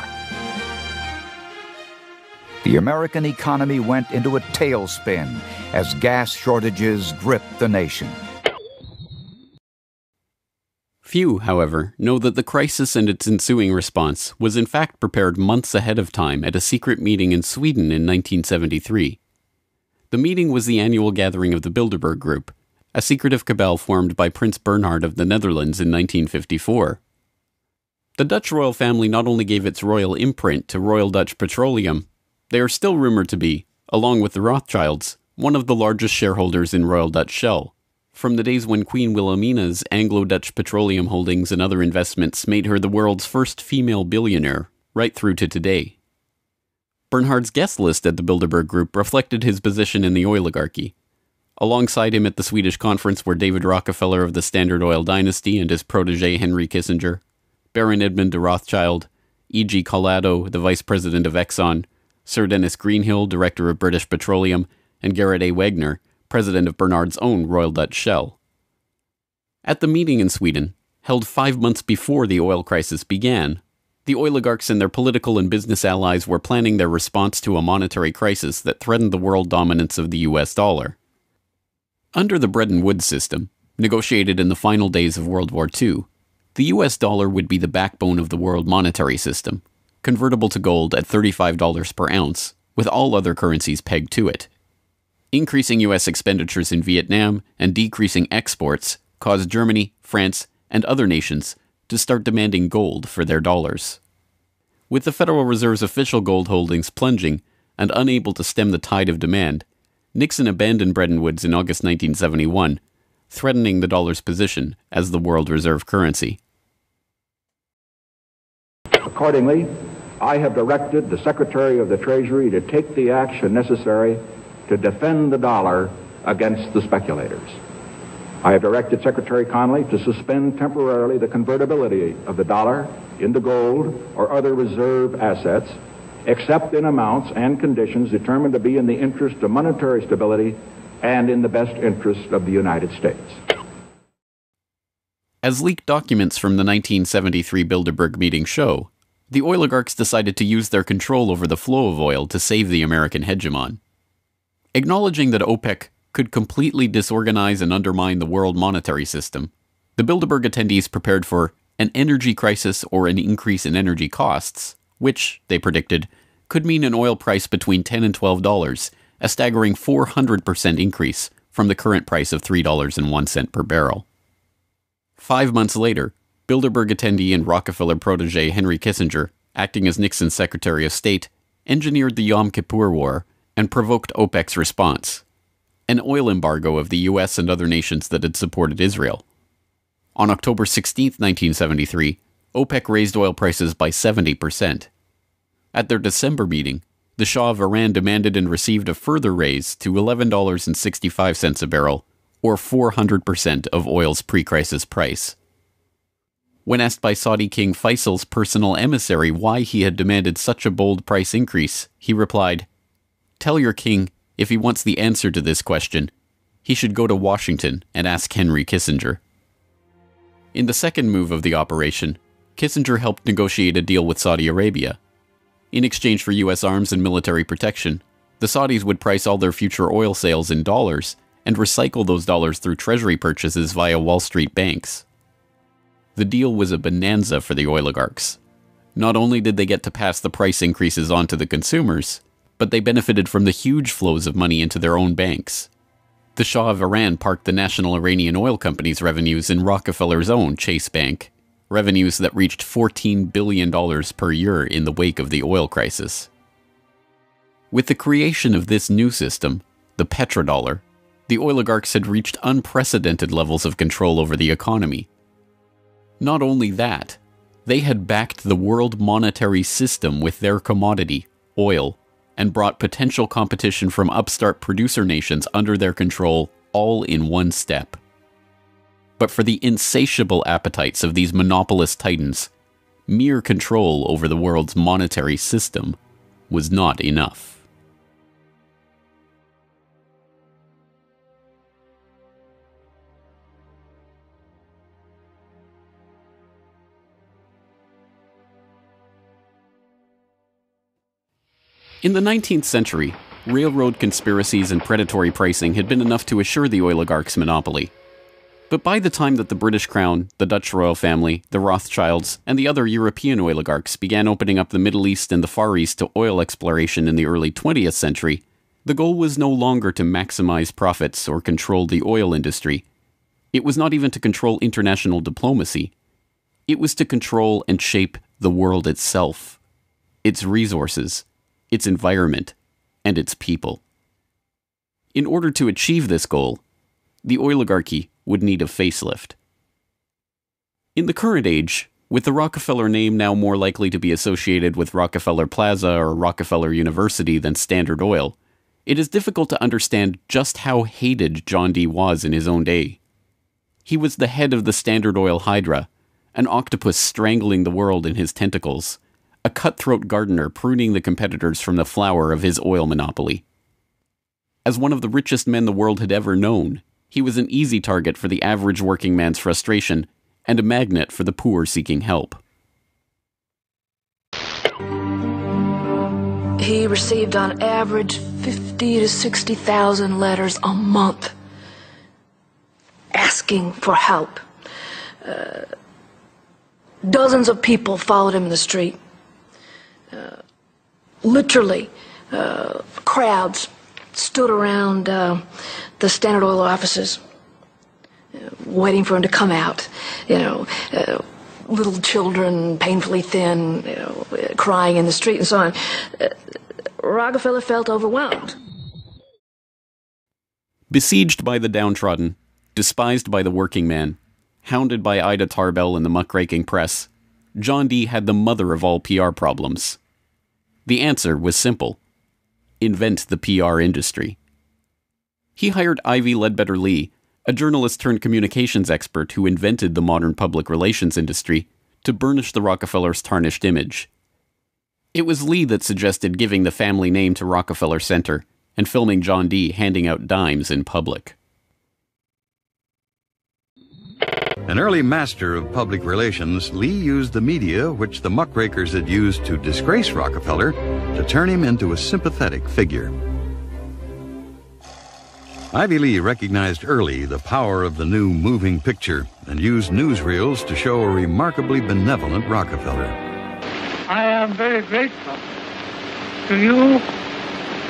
The American economy went into a tailspin as gas shortages gripped the nation. Few, however, know that the crisis and its ensuing response was in fact prepared months ahead of time at a secret meeting in Sweden in 1973. The meeting was the annual gathering of the Bilderberg Group, a secretive cabal formed by Prince Bernhard of the Netherlands in 1954. The Dutch royal family not only gave its royal imprint to Royal Dutch Petroleum, they are still rumored to be, along with the Rothschilds, one of the largest shareholders in Royal Dutch Shell, from the days when Queen Wilhelmina's Anglo-Dutch petroleum holdings and other investments made her the world's first female billionaire, right through to today. Bernhard's guest list at the Bilderberg Group reflected his position in the oligarchy. Alongside him at the Swedish conference were David Rockefeller of the Standard Oil dynasty and his protege Henry Kissinger, Baron Edmund de Rothschild, E.G. Collado, the vice president of Exxon, Sir Dennis Greenhill, director of British Petroleum, and Gerrit A. Wagner, president of Bernhard's own Royal Dutch Shell. At the meeting in Sweden, held 5 months before the oil crisis began, the oligarchs and their political and business allies were planning their response to a monetary crisis that threatened the world dominance of the US dollar. Under the Bretton Woods system, negotiated in the final days of World War II, the US dollar would be the backbone of the world monetary system, convertible to gold at $35 per ounce, with all other currencies pegged to it. Increasing US expenditures in Vietnam and decreasing exports caused Germany, France, and other nations to start demanding gold for their dollars. With the Federal Reserve's official gold holdings plunging and unable to stem the tide of demand, Nixon abandoned Bretton Woods in August 1971, threatening the dollar's position as the world reserve currency. Accordingly, I have directed the Secretary of the Treasury to take the action necessary to defend the dollar against the speculators. I have directed Secretary Connally to suspend temporarily the convertibility of the dollar into gold or other reserve assets, except in amounts and conditions determined to be in the interest of monetary stability and in the best interest of the United States. As leaked documents from the 1973 Bilderberg meeting show, the oligarchs decided to use their control over the flow of oil to save the American hegemon. Acknowledging that OPEC could completely disorganize and undermine the world monetary system, the Bilderberg attendees prepared for an energy crisis or an increase in energy costs, which, they predicted, could mean an oil price between $10 and $12, a staggering 400% increase from the current price of $3.01 per barrel. 5 months later, Bilderberg attendee and Rockefeller protege Henry Kissinger, acting as Nixon's Secretary of State, engineered the Yom Kippur War and provoked OPEC's response, an oil embargo of the US and other nations that had supported Israel. On October 16, 1973, OPEC raised oil prices by 70%. At their December meeting, the Shah of Iran demanded and received a further raise to $11.65 a barrel, or 400% of oil's pre-crisis price. When asked by Saudi King Faisal's personal emissary why he had demanded such a bold price increase, he replied, "Tell your king, if he wants the answer to this question, he should go to Washington and ask Henry Kissinger." In the second move of the operation, Kissinger helped negotiate a deal with Saudi Arabia. In exchange for U.S. arms and military protection, the Saudis would price all their future oil sales in dollars and recycle those dollars through treasury purchases via Wall Street banks. The deal was a bonanza for the oligarchs. Not only did they get to pass the price increases on to the consumers, but they benefited from the huge flows of money into their own banks. The Shah of Iran parked the National Iranian Oil Company's revenues in Rockefeller's own Chase Bank, revenues that reached $14 billion per year in the wake of the oil crisis. With the creation of this new system, the petrodollar, the oligarchs had reached unprecedented levels of control over the economy. Not only that, they had backed the world monetary system with their commodity, oil, and brought potential competition from upstart producer nations under their control all in one step. But for the insatiable appetites of these monopolist titans, mere control over the world's monetary system was not enough. In the 19th century, railroad conspiracies and predatory pricing had been enough to assure the oligarchs' monopoly. But by the time that the British Crown, the Dutch royal family, the Rothschilds, and the other European oligarchs began opening up the Middle East and the Far East to oil exploration in the early 20th century, the goal was no longer to maximize profits or control the oil industry. It was not even to control international diplomacy. It was to control and shape the world itself, its resources, its environment, and its people. In order to achieve this goal, the oligarchy would need a facelift. In the current age, with the Rockefeller name now more likely to be associated with Rockefeller Plaza or Rockefeller University than Standard Oil, it is difficult to understand just how hated John D. was in his own day. He was the head of the Standard Oil Hydra, an octopus strangling the world in his tentacles, a cutthroat gardener pruning the competitors from the flower of his oil monopoly. As one of the richest men the world had ever known, he was an easy target for the average working man's frustration and a magnet for the poor seeking help. He received on average 50 to 60,000 letters a month asking for help. Dozens of people followed him in the street. Literally, crowds stood around the Standard Oil offices, waiting for him to come out. Little children, painfully thin, crying in the street and so on. Rockefeller felt overwhelmed. Besieged by the downtrodden, despised by the working man, hounded by Ida Tarbell and the muckraking press, John D. had the mother of all PR problems. The answer was simple: invent the PR industry. He hired Ivy Ledbetter Lee, a journalist turned communications expert who invented the modern public relations industry, to burnish the Rockefellers' tarnished image. It was Lee that suggested giving the family name to Rockefeller Center and filming John D. handing out dimes in public. An early master of public relations, Lee used the media which the muckrakers had used to disgrace Rockefeller to turn him into a sympathetic figure. Ivy Lee recognized early the power of the new moving picture and used newsreels to show a remarkably benevolent Rockefeller. I am very grateful to you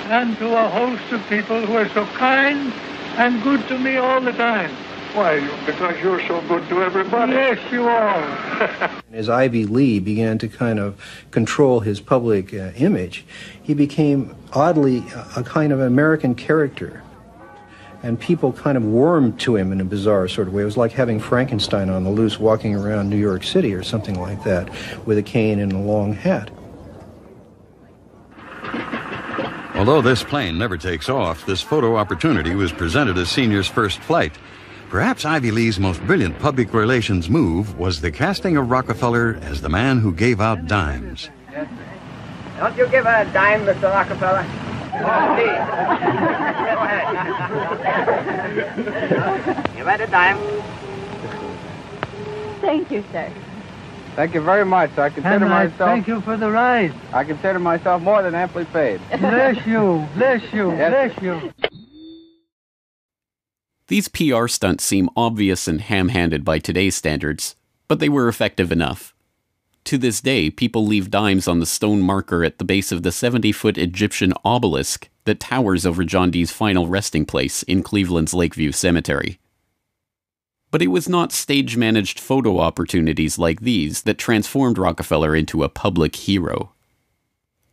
and to a host of people who are so kind and good to me all the time. Why? Because you're so good to everybody. Yes, you are. As Ivy Lee began to kind of control his public image, he became oddly a kind of American character. And people kind of warmed to him in a bizarre sort of way. It was like having Frankenstein on the loose walking around New York City or something like that with a cane and a long hat. Although this plane never takes off, this photo opportunity was presented as Senior's first flight. Perhaps Ivy Lee's most brilliant public relations move was the casting of Rockefeller as the man who gave out dimes. Don't you give her a dime, Mr. Rockefeller? Oh, please. Go ahead. Give her a dime. Thank you, sir. Thank you very much. I consider myself... Thank you for the ride. I consider myself more than amply paid. Bless you, bless you, bless you. These PR stunts seem obvious and ham-handed by today's standards, but they were effective enough. To this day, people leave dimes on the stone marker at the base of the 70-foot Egyptian obelisk that towers over John Dee's final resting place in Cleveland's Lakeview Cemetery. But it was not stage-managed photo opportunities like these that transformed Rockefeller into a public hero.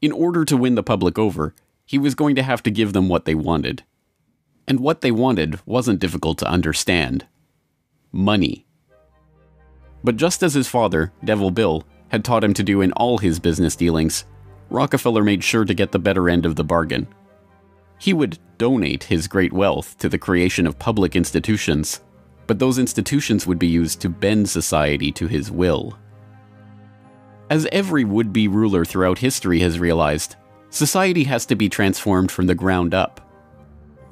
In order to win the public over, he was going to have to give them what they wanted. And what they wanted wasn't difficult to understand. Money. But just as his father, Devil Bill, had taught him to do in all his business dealings, Rockefeller made sure to get the better end of the bargain. He would donate his great wealth to the creation of public institutions, but those institutions would be used to bend society to his will. As every would-be ruler throughout history has realized, society has to be transformed from the ground up.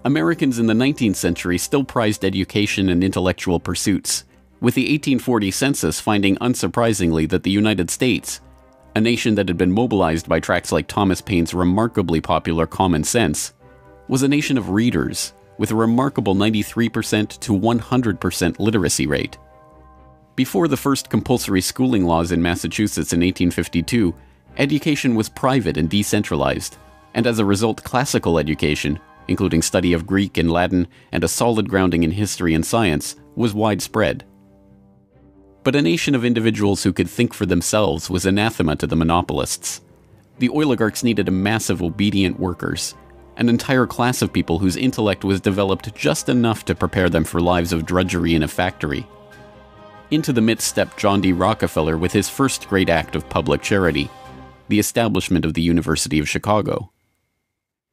Americans in the 19th century still prized education and intellectual pursuits, with the 1840 census finding unsurprisingly that the United States, a nation that had been mobilized by tracts like Thomas Paine's remarkably popular Common Sense, was a nation of readers, with a remarkable 93% to 100% literacy rate. Before the first compulsory schooling laws in Massachusetts in 1852, education was private and decentralized, and as a result classical education, including study of Greek and Latin and a solid grounding in history and science, was widespread. But a nation of individuals who could think for themselves was anathema to the monopolists. The oligarchs needed a mass of obedient workers, an entire class of people whose intellect was developed just enough to prepare them for lives of drudgery in a factory. Into the midst stepped John D. Rockefeller with his first great act of public charity, the establishment of the University of Chicago.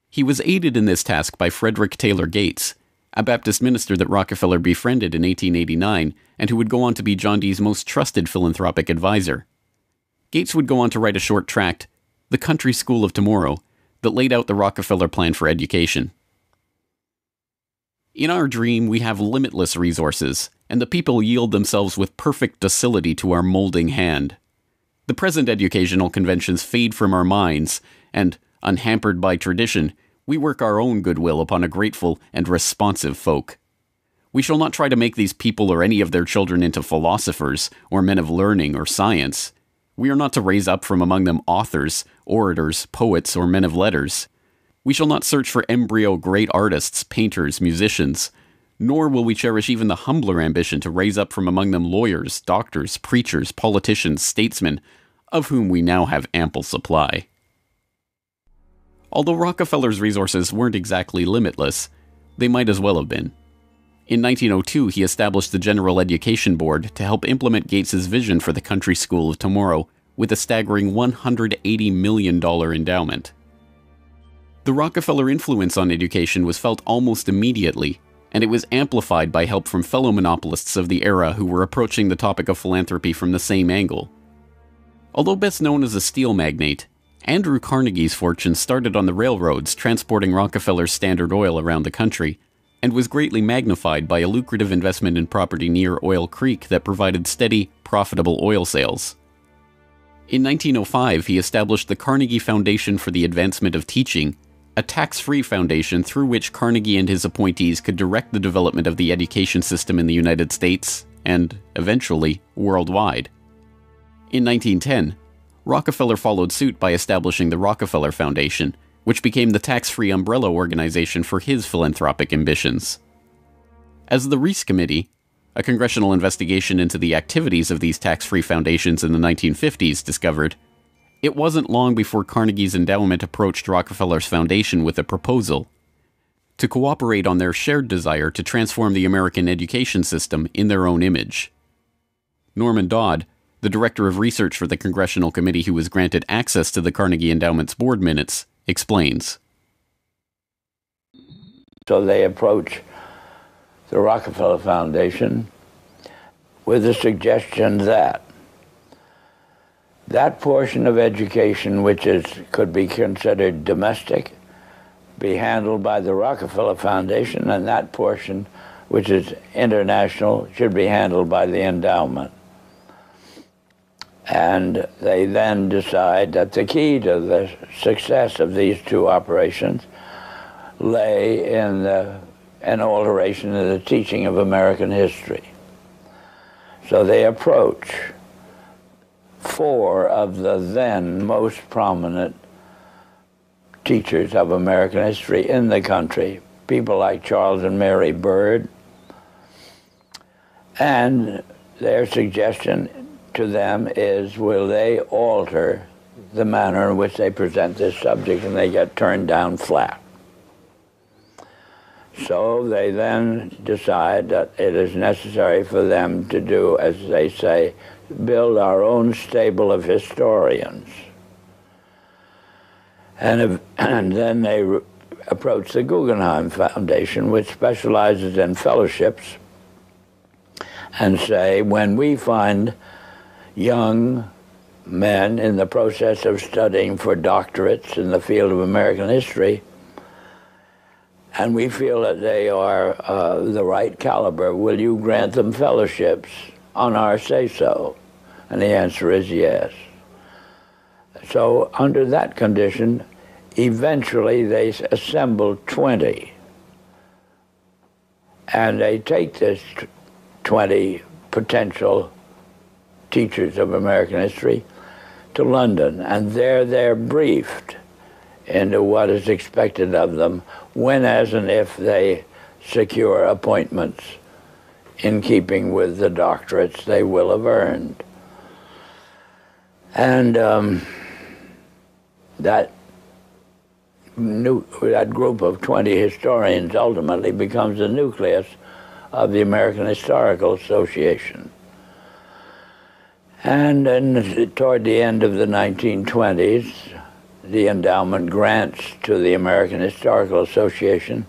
He was aided in this task by Frederick Taylor Gates, a Baptist minister that Rockefeller befriended in 1889 and who would go on to be John Dee's most trusted philanthropic advisor. Gates would go on to write a short tract, The Country School of Tomorrow, that laid out the Rockefeller plan for education. In our dream, we have limitless resources, and the people yield themselves with perfect docility to our molding hand. The present educational conventions fade from our minds, and, unhampered by tradition, we work our own goodwill upon a grateful and responsive folk. We shall not try to make these people or any of their children into philosophers, or men of learning or science. We are not to raise up from among them authors, orators, poets, or men of letters. We shall not search for embryo great artists, painters, musicians, nor will we cherish even the humbler ambition to raise up from among them lawyers, doctors, preachers, politicians, statesmen, of whom we now have ample supply. Although Rockefeller's resources weren't exactly limitless, they might as well have been. In 1902, he established the General Education Board to help implement Gates's vision for the Country School of Tomorrow with a staggering $180 million endowment. The Rockefeller influence on education was felt almost immediately, and it was amplified by help from fellow monopolists of the era who were approaching the topic of philanthropy from the same angle. Although best known as a steel magnate, Andrew Carnegie's fortune started on the railroads transporting Rockefeller's Standard Oil around the country, and was greatly magnified by a lucrative investment in property near Oil Creek that provided steady, profitable oil sales. In 1905, he established the Carnegie Foundation for the Advancement of Teaching, a tax-free foundation through which Carnegie and his appointees could direct the development of the education system in the United States, and, eventually, worldwide. In 1910, Rockefeller followed suit by establishing the Rockefeller Foundation, which became the tax-free umbrella organization for his philanthropic ambitions. As the Reese Committee, a congressional investigation into the activities of these tax-free foundations in the 1950s, discovered, it wasn't long before Carnegie's endowment approached Rockefeller's foundation with a proposal to cooperate on their shared desire to transform the American education system in their own image. Norman Dodd, the director of research for the congressional committee who was granted access to the Carnegie Endowment's board minutes, explains. So they approach the Rockefeller Foundation with the suggestion that that portion of education which could be considered domestic be handled by the Rockefeller Foundation, and that portion which is international should be handled by the endowment. And they then decide that the key to the success of these two operations lay in an alteration of the teaching of American history. So they approach four of the then most prominent teachers of American history in the country, people like Charles and Mary Bird, and their suggestion to them is, will they alter the manner in which they present this subject, and they get turned down flat. So they then decide that it is necessary for them to do, as they say, build our own stable of historians. And then they approach the Guggenheim Foundation, which specializes in fellowships, and say, when we find young men in the process of studying for doctorates in the field of American history, and we feel that they are the right caliber, will you grant them fellowships on our say-so? And the answer is yes. So under that condition, eventually they assemble 20. And they take this 20 potential teachers of American history to London, and there they're briefed into what is expected of them when, as and if they secure appointments in keeping with the doctorates they will have earned. And that group of 20 historians ultimately becomes the nucleus of the American Historical Association. And then toward the end of the 1920s, the endowment grants to the American Historical Association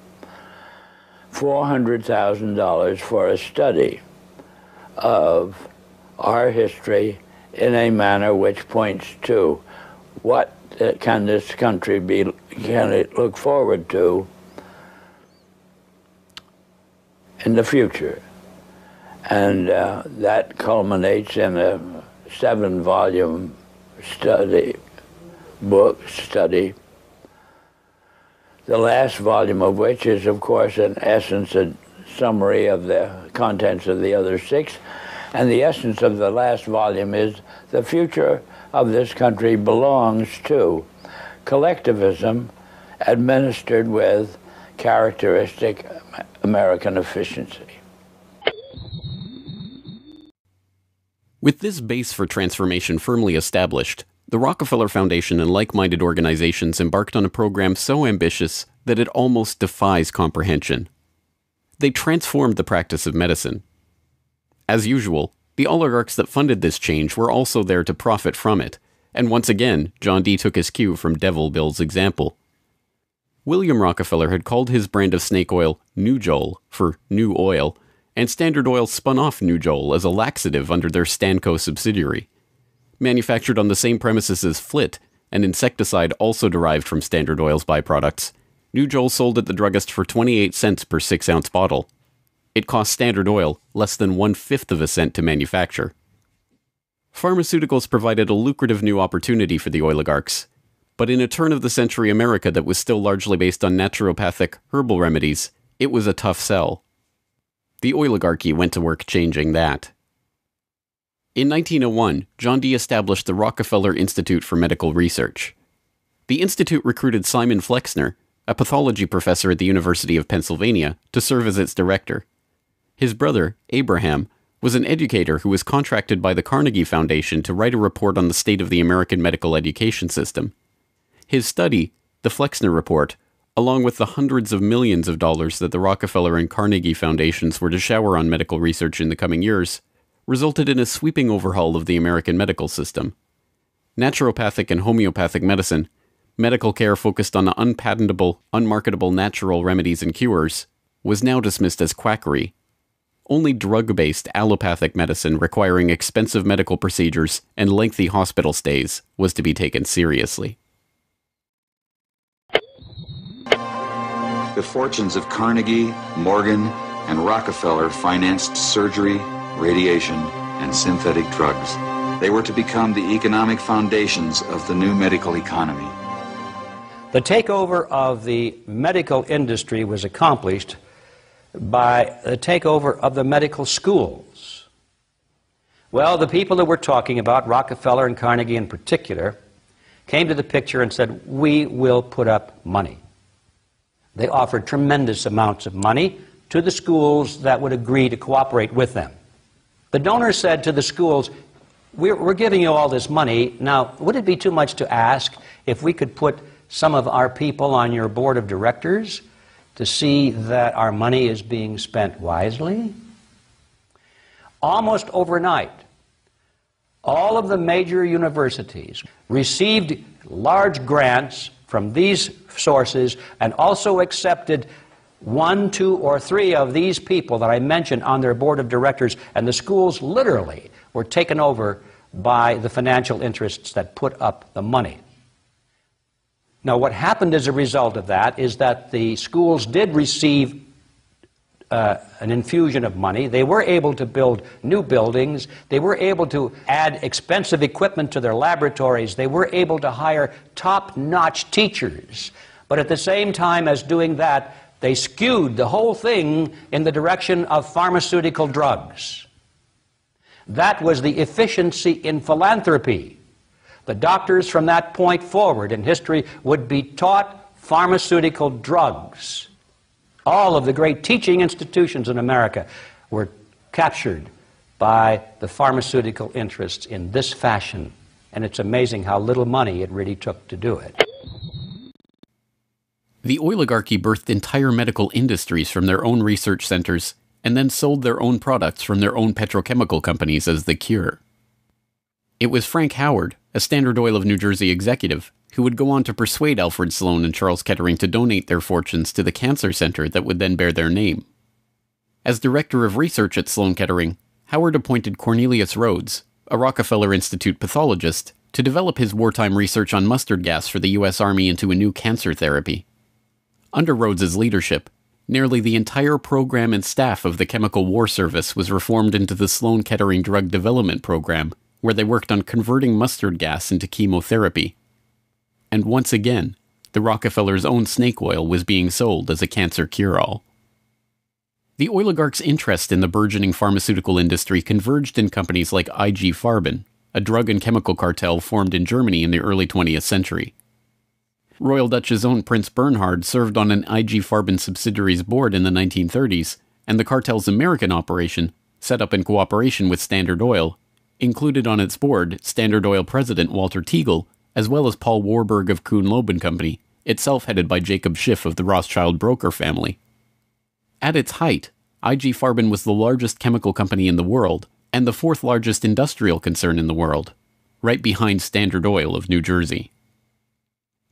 $400,000 for a study of our history in a manner which points to what can this country can it look forward to in the future. And that culminates in a 7-volume study, the last volume of which is, of course, in essence a summary of the contents of the other 6. And the essence of the last volume is the future of this country belongs to collectivism administered with characteristic American efficiency. With this base for transformation firmly established, the Rockefeller Foundation and like-minded organizations embarked on a program so ambitious that it almost defies comprehension. They transformed the practice of medicine. As usual, the oligarchs that funded this change were also there to profit from it, and once again, John D. took his cue from Devil Bill's example. William Rockefeller had called his brand of snake oil Nujol for new oil, and Standard Oil spun off Nujol as a laxative under their Stanco subsidiary. Manufactured on the same premises as Flit, an insecticide also derived from Standard Oil's byproducts, Nujol sold at the druggist for 28 cents per 6-ounce bottle. It cost Standard Oil less than 1/5 of a cent to manufacture. Pharmaceuticals provided a lucrative new opportunity for the oligarchs, but in a turn-of-the-century America that was still largely based on naturopathic herbal remedies, it was a tough sell. The oligarchy went to work changing that. In 1901, John D. established the Rockefeller Institute for Medical Research. The institute recruited Simon Flexner, a pathology professor at the University of Pennsylvania, to serve as its director. His brother, Abraham, was an educator who was contracted by the Carnegie Foundation to write a report on the state of the American medical education system. His study, the Flexner Report, along with the hundreds of millions of dollars that the Rockefeller and Carnegie Foundations were to shower on medical research in the coming years, resulted in a sweeping overhaul of the American medical system. Naturopathic and homeopathic medicine medical care focused on unpatentable, unmarketable natural remedies and cures, was now dismissed as quackery. Only drug-based allopathic medicine requiring expensive medical procedures and lengthy hospital stays was to be taken seriously. The fortunes of Carnegie, Morgan, and Rockefeller financed surgery, radiation, and synthetic drugs. They were to become the economic foundations of the new medical economy. The takeover of the medical industry was accomplished by the takeover of the medical schools. Well, the people that we're talking about, Rockefeller and Carnegie in particular, came to the picture and said, we will put up money. They offered tremendous amounts of money to the schools that would agree to cooperate with them. The donors said to the schools, we're giving you all this money. Now, would it be too much to ask if we could put some of our people on your board of directors to see that our money is being spent wisely? Almost overnight, all of the major universities received large grants from these sources and also accepted 1, 2, or 3 of these people that I mentioned on their board of directors, and the schools literally were taken over by the financial interests that put up the money. Now, what happened as a result of that is that the schools did receive an infusion of money. They were able to build new buildings. They were able to add expensive equipment to their laboratories. They were able to hire top-notch teachers. But at the same time as doing that, they skewed the whole thing in the direction of pharmaceutical drugs. That was the efficiency in philanthropy. The doctors from that point forward in history would be taught pharmaceutical drugs. All of the great teaching institutions in America were captured by the pharmaceutical interests in this fashion. And it's amazing how little money it really took to do it. The oil-igarchy birthed entire medical industries from their own research centers and then sold their own products from their own petrochemical companies as the cure. It was Frank Howard, a Standard Oil of New Jersey executive, who would go on to persuade Alfred Sloan and Charles Kettering to donate their fortunes to the cancer center that would then bear their name. As director of research at Sloan Kettering, Howard appointed Cornelius Rhodes, a Rockefeller Institute pathologist, to develop his wartime research on mustard gas for the U.S. Army into a new cancer therapy. Under Rhodes's leadership, nearly the entire program and staff of the Chemical War Service was reformed into the Sloan Kettering Drug Development Program, where they worked on converting mustard gas into chemotherapy. And once again, the Rockefellers' own snake oil was being sold as a cancer cure-all. The oligarchs' interest in the burgeoning pharmaceutical industry converged in companies like IG Farben, a drug and chemical cartel formed in Germany in the early 20th century. Royal Dutch's own Prince Bernhard served on an IG Farben subsidiary's board in the 1930s, and the cartel's American operation, set up in cooperation with Standard Oil, included on its board Standard Oil president Walter Teagle, as well as Paul Warburg of Kuhn-Loeb and Company, itself headed by Jacob Schiff of the Rothschild broker family. At its height, IG Farben was the largest chemical company in the world, and the 4th largest industrial concern in the world, right behind Standard Oil of New Jersey.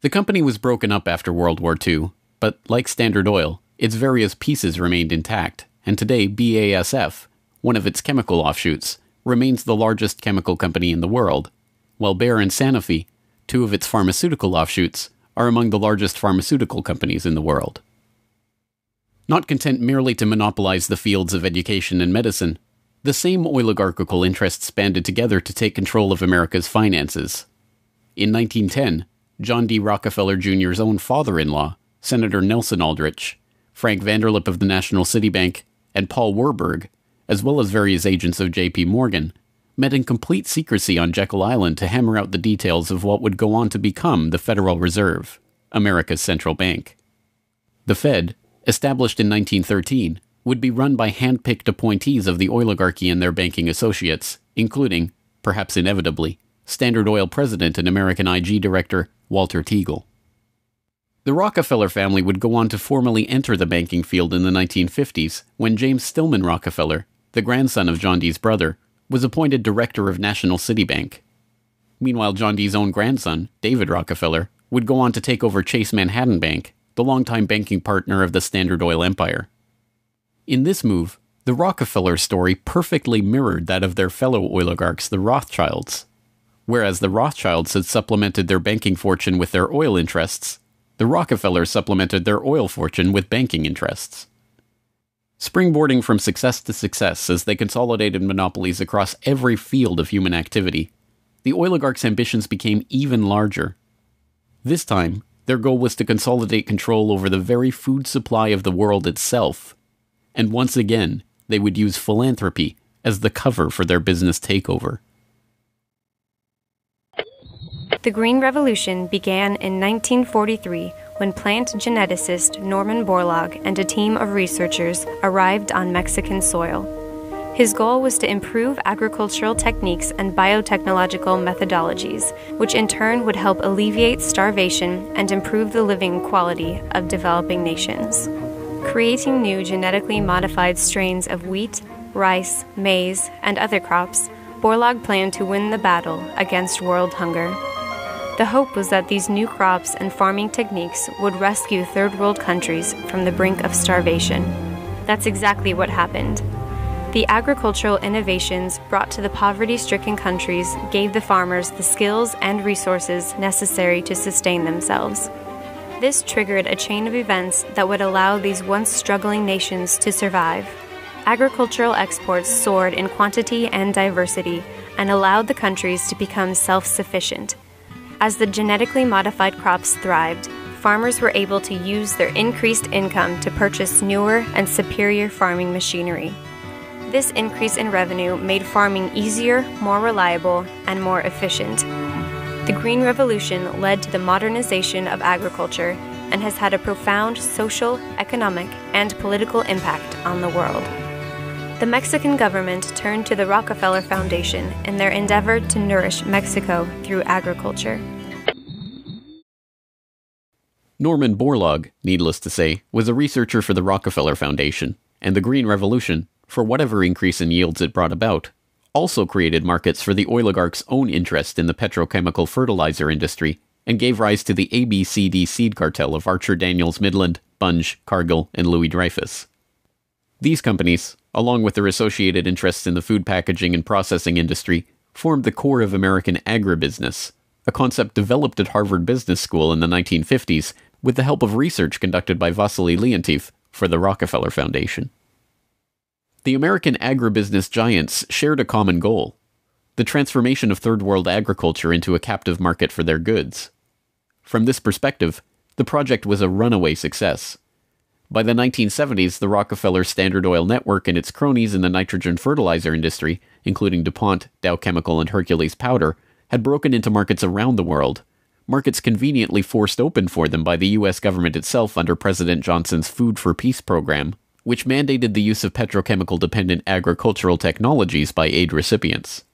The company was broken up after World War II, but like Standard Oil, its various pieces remained intact, and today BASF, one of its chemical offshoots, remains the largest chemical company in the world, while Bayer and Sanofi, 2 of its pharmaceutical offshoots, are among the largest pharmaceutical companies in the world. Not content merely to monopolize the fields of education and medicine, the same oligarchical interests banded together to take control of America's finances. In 1910, John D. Rockefeller Jr.'s own father-in-law, Senator Nelson Aldrich, Frank Vanderlip of the National City Bank, and Paul Warburg, as well as various agents of J.P. Morgan, met in complete secrecy on Jekyll Island to hammer out the details of what would go on to become the Federal Reserve, America's central bank. The Fed, established in 1913, would be run by hand-picked appointees of the oligarchy and their banking associates, including, perhaps inevitably, Standard Oil president and American IG director Walter Teagle. The Rockefeller family would go on to formally enter the banking field in the 1950s when James Stillman Rockefeller, the grandson of John D.'s brother, was appointed director of National City Bank. Meanwhile, John D.'s own grandson, David Rockefeller, would go on to take over Chase Manhattan Bank, the longtime banking partner of the Standard Oil empire. In this move, the Rockefeller story perfectly mirrored that of their fellow oligarchs, the Rothschilds. Whereas the Rothschilds had supplemented their banking fortune with their oil interests, the Rockefellers supplemented their oil fortune with banking interests. Springboarding from success to success as they consolidated monopolies across every field of human activity, the oligarchs' ambitions became even larger. This time, their goal was to consolidate control over the very food supply of the world itself. And once again, they would use philanthropy as the cover for their business takeover. The Green Revolution began in 1943 when plant geneticist Norman Borlaug and a team of researchers arrived on Mexican soil. His goal was to improve agricultural techniques and biotechnological methodologies, which in turn would help alleviate starvation and improve the living quality of developing nations. Creating new genetically modified strains of wheat, rice, maize, and other crops, Borlaug planned to win the battle against world hunger. The hope was that these new crops and farming techniques would rescue third world countries from the brink of starvation. That's exactly what happened. The agricultural innovations brought to the poverty-stricken countries gave the farmers the skills and resources necessary to sustain themselves. This triggered a chain of events that would allow these once struggling nations to survive. Agricultural exports soared in quantity and diversity and allowed the countries to become self-sufficient. As the genetically modified crops thrived, farmers were able to use their increased income to purchase newer and superior farming machinery. This increase in revenue made farming easier, more reliable, and more efficient. The Green Revolution led to the modernization of agriculture and has had a profound social, economic, and political impact on the world. The Mexican government turned to the Rockefeller Foundation in their endeavor to nourish Mexico through agriculture. Norman Borlaug, needless to say, was a researcher for the Rockefeller Foundation, and the Green Revolution, for whatever increase in yields it brought about, also created markets for the oligarchs' own interest in the petrochemical fertilizer industry and gave rise to the ABCD seed cartel of Archer Daniels Midland, Bunge, Cargill, and Louis Dreyfus. These companies, along with their associated interests in the food packaging and processing industry, formed the core of American agribusiness, a concept developed at Harvard Business School in the 1950s with the help of research conducted by Vasily Leontief for the Rockefeller Foundation. The American agribusiness giants shared a common goal: the transformation of third world agriculture into a captive market for their goods. From this perspective, the project was a runaway success. By the 1970s, the Rockefeller Standard Oil network and its cronies in the nitrogen fertilizer industry, including DuPont, Dow Chemical, and Hercules Powder, had broken into markets around the world, markets conveniently forced open for them by the U.S. government itself under President Johnson's Food for Peace program, which mandated the use of petrochemical-dependent agricultural technologies by aid recipients.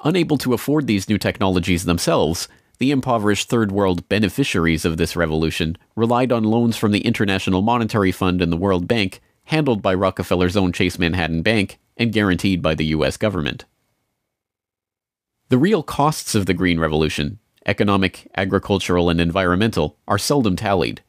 Unable to afford these new technologies themselves, the impoverished Third World beneficiaries of this revolution relied on loans from the International Monetary Fund and the World Bank, handled by Rockefeller's own Chase Manhattan Bank and guaranteed by the U.S. government. The real costs of the Green Revolution, economic, agricultural, and environmental, are seldom tallied.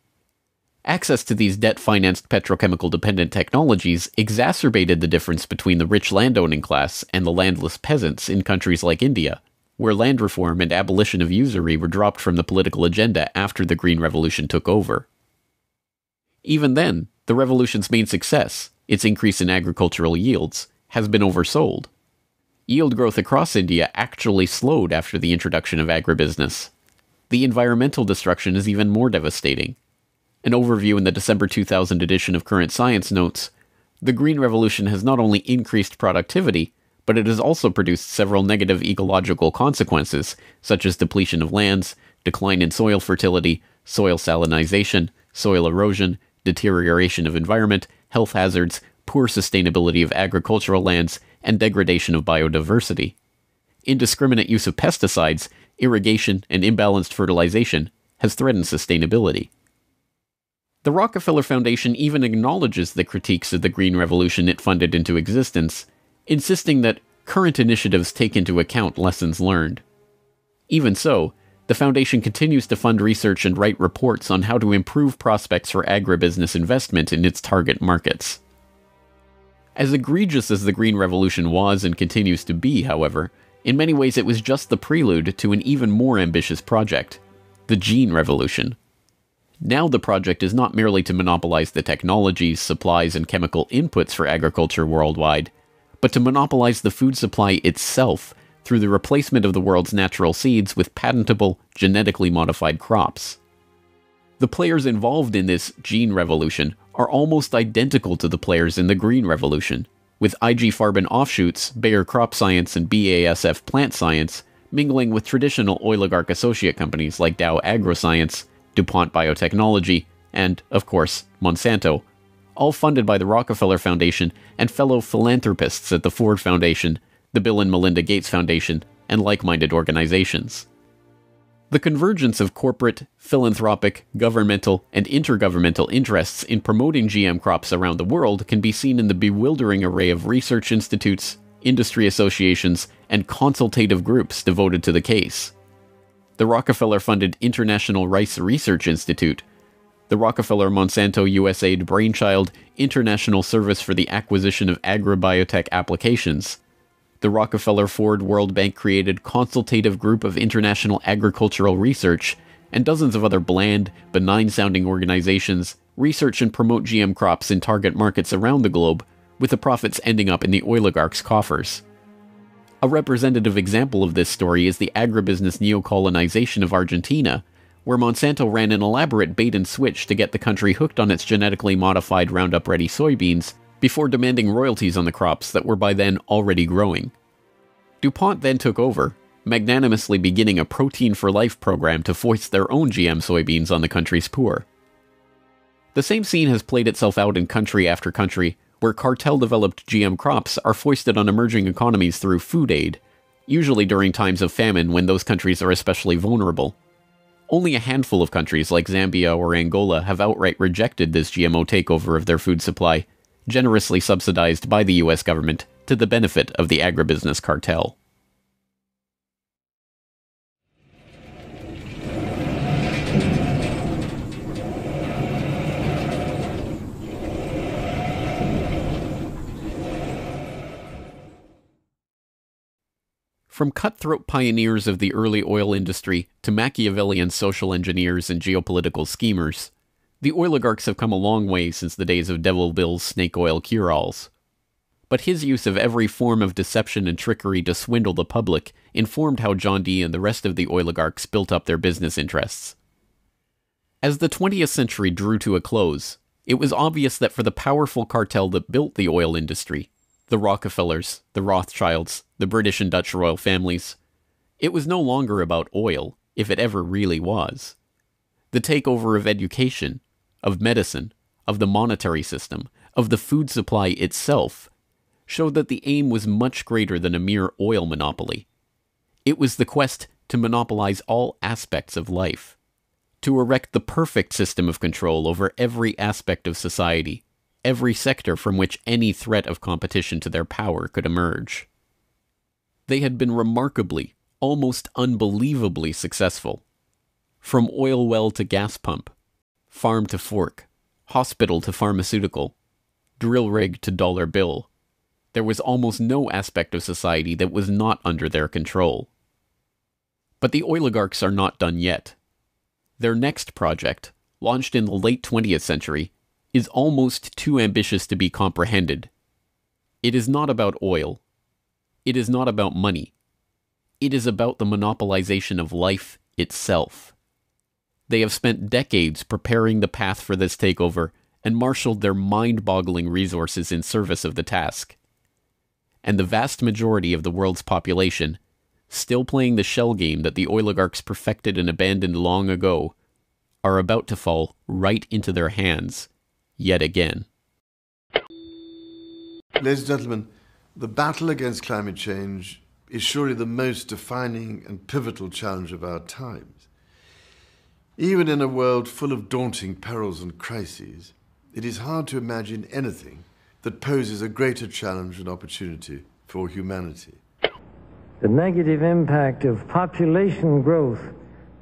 Access to these debt-financed petrochemical-dependent technologies exacerbated the difference between the rich landowning class and the landless peasants in countries like India, where land reform and abolition of usury were dropped from the political agenda after the Green Revolution took over. Even then, the revolution's main success, its increase in agricultural yields, has been oversold. Yield growth across India actually slowed after the introduction of agribusiness. The environmental destruction is even more devastating. An overview in the December 2000 edition of Current Science notes, the Green Revolution has not only increased productivity, but it has also produced several negative ecological consequences, such as depletion of lands, decline in soil fertility, soil salinization, soil erosion, deterioration of environment, health hazards, poor sustainability of agricultural lands, and degradation of biodiversity. Indiscriminate use of pesticides, irrigation, and imbalanced fertilization has threatened sustainability. The Rockefeller Foundation even acknowledges the critiques of the Green Revolution it funded into existence, insisting that current initiatives take into account lessons learned. Even so, The foundation continues to fund research and write reports on how to improve prospects for agribusiness investment in its target markets. As egregious as the Green Revolution was and continues to be, however, in many ways it was just the prelude to an even more ambitious project, the Gene Revolution. Now the project is not merely to monopolize the technologies, supplies, and chemical inputs for agriculture worldwide, but to monopolize the food supply itself through the replacement of the world's natural seeds with patentable, genetically modified crops. The players involved in this Gene Revolution are almost identical to the players in the Green Revolution, with IG Farben offshoots, Bayer Crop Science and BASF Plant Science mingling with traditional oligarch associate companies like Dow AgroScience, DuPont Biotechnology, and, of course, Monsanto, all funded by the Rockefeller Foundation and fellow philanthropists at the Ford Foundation, the Bill and Melinda Gates Foundation, and like-minded organizations. The convergence of corporate, philanthropic, governmental, and intergovernmental interests in promoting GM crops around the world can be seen in the bewildering array of research institutes, industry associations, and consultative groups devoted to the case. The Rockefeller-funded International Rice Research Institute, the Rockefeller-Monsanto USAID brainchild International Service for the Acquisition of Agribiotech Applications, the Rockefeller-Ford World Bank-created Consultative Group of International Agricultural Research, and dozens of other bland, benign-sounding organizations research and promote GM crops in target markets around the globe, with the profits ending up in the oligarchs' coffers. A representative example of this story is the agribusiness neocolonization of Argentina, where Monsanto ran an elaborate bait-and-switch to get the country hooked on its genetically modified Roundup-ready soybeans before demanding royalties on the crops that were by then already growing. DuPont then took over, magnanimously beginning a Protein for Life program to foist their own GM soybeans on the country's poor. The same scene has played itself out in country after country, where cartel-developed GM crops are foisted on emerging economies through food aid, usually during times of famine when those countries are especially vulnerable. Only a handful of countries like Zambia or Angola have outright rejected this GMO takeover of their food supply, generously subsidized by the US government to the benefit of the agribusiness cartel. From cutthroat pioneers of the early oil industry to Machiavellian social engineers and geopolitical schemers, the oligarchs have come a long way since the days of Devil Bill's snake oil cure-alls. But his use of every form of deception and trickery to swindle the public informed how John D. and the rest of the oligarchs built up their business interests. As the 20th century drew to a close, it was obvious that for the powerful cartel that built the oil industry, the Rockefellers, the Rothschilds, the British and Dutch royal families, it was no longer about oil, if it ever really was. The takeover of education, of medicine, of the monetary system, of the food supply itself, showed that the aim was much greater than a mere oil monopoly. It was the quest to monopolize all aspects of life, to erect the perfect system of control over every aspect of society, every sector from which any threat of competition to their power could emerge. They had been remarkably, almost unbelievably successful. From oil well to gas pump, farm to fork, hospital to pharmaceutical, drill rig to dollar bill, there was almost no aspect of society that was not under their control. But the oligarchs are not done yet. Their next project, launched in the late 20th century, is almost too ambitious to be comprehended. It is not about oil. It is not about money. It is about the monopolization of life itself. They have spent decades preparing the path for this takeover and marshaled their mind-boggling resources in service of the task. And the vast majority of the world's population, still playing the shell game that the oligarchs perfected and abandoned long ago, are about to fall right into their hands yet again. Ladies and gentlemen, the battle against climate change is surely the most defining and pivotal challenge of our times. Even in a world full of daunting perils and crises, it is hard to imagine anything that poses a greater challenge and opportunity for humanity. The negative impact of population growth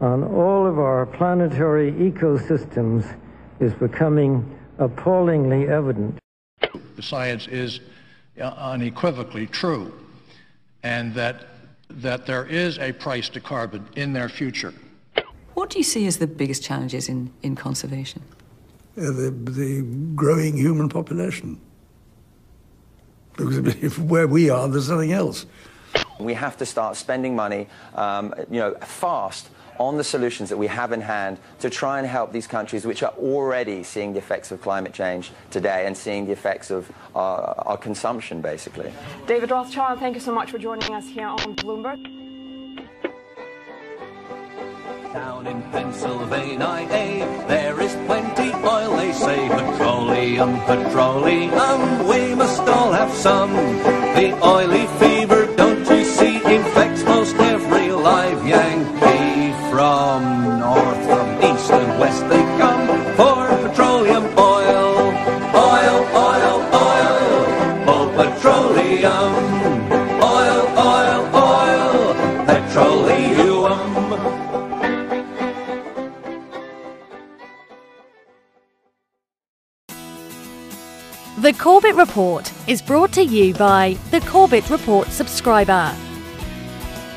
on all of our planetary ecosystems is becoming appallingly evident. The science is unequivocally true, and that there is a price to carbon in their future. What do you see as the biggest challenges in conservation? The growing human population. Because where we are, there's nothing else. We have to start spending money, fast on the solutions that we have in hand to try and help these countries which are already seeing the effects of climate change today and seeing the effects of our consumption, basically. David Rothschild, thank you so much for joining us here on Bloomberg. Down in Pennsylvania, there is plenty oil, they say. Petroleum, petroleum, we must all have some. The oily fever, don't you see, infects most every live Yankee. From north, from east and west they come for petroleum oil. Oil, oil, oil, oh petroleum. Oil, oil, oil, petroleum. The Corbett Report is brought to you by the Corbett Report subscriber,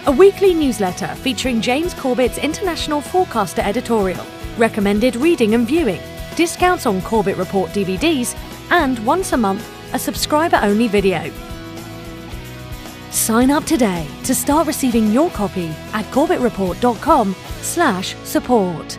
a weekly newsletter featuring James Corbett's International Forecaster editorial, recommended reading and viewing, discounts on Corbett Report DVDs, and once a month, a subscriber-only video. Sign up today to start receiving your copy at corbettreport.com/support.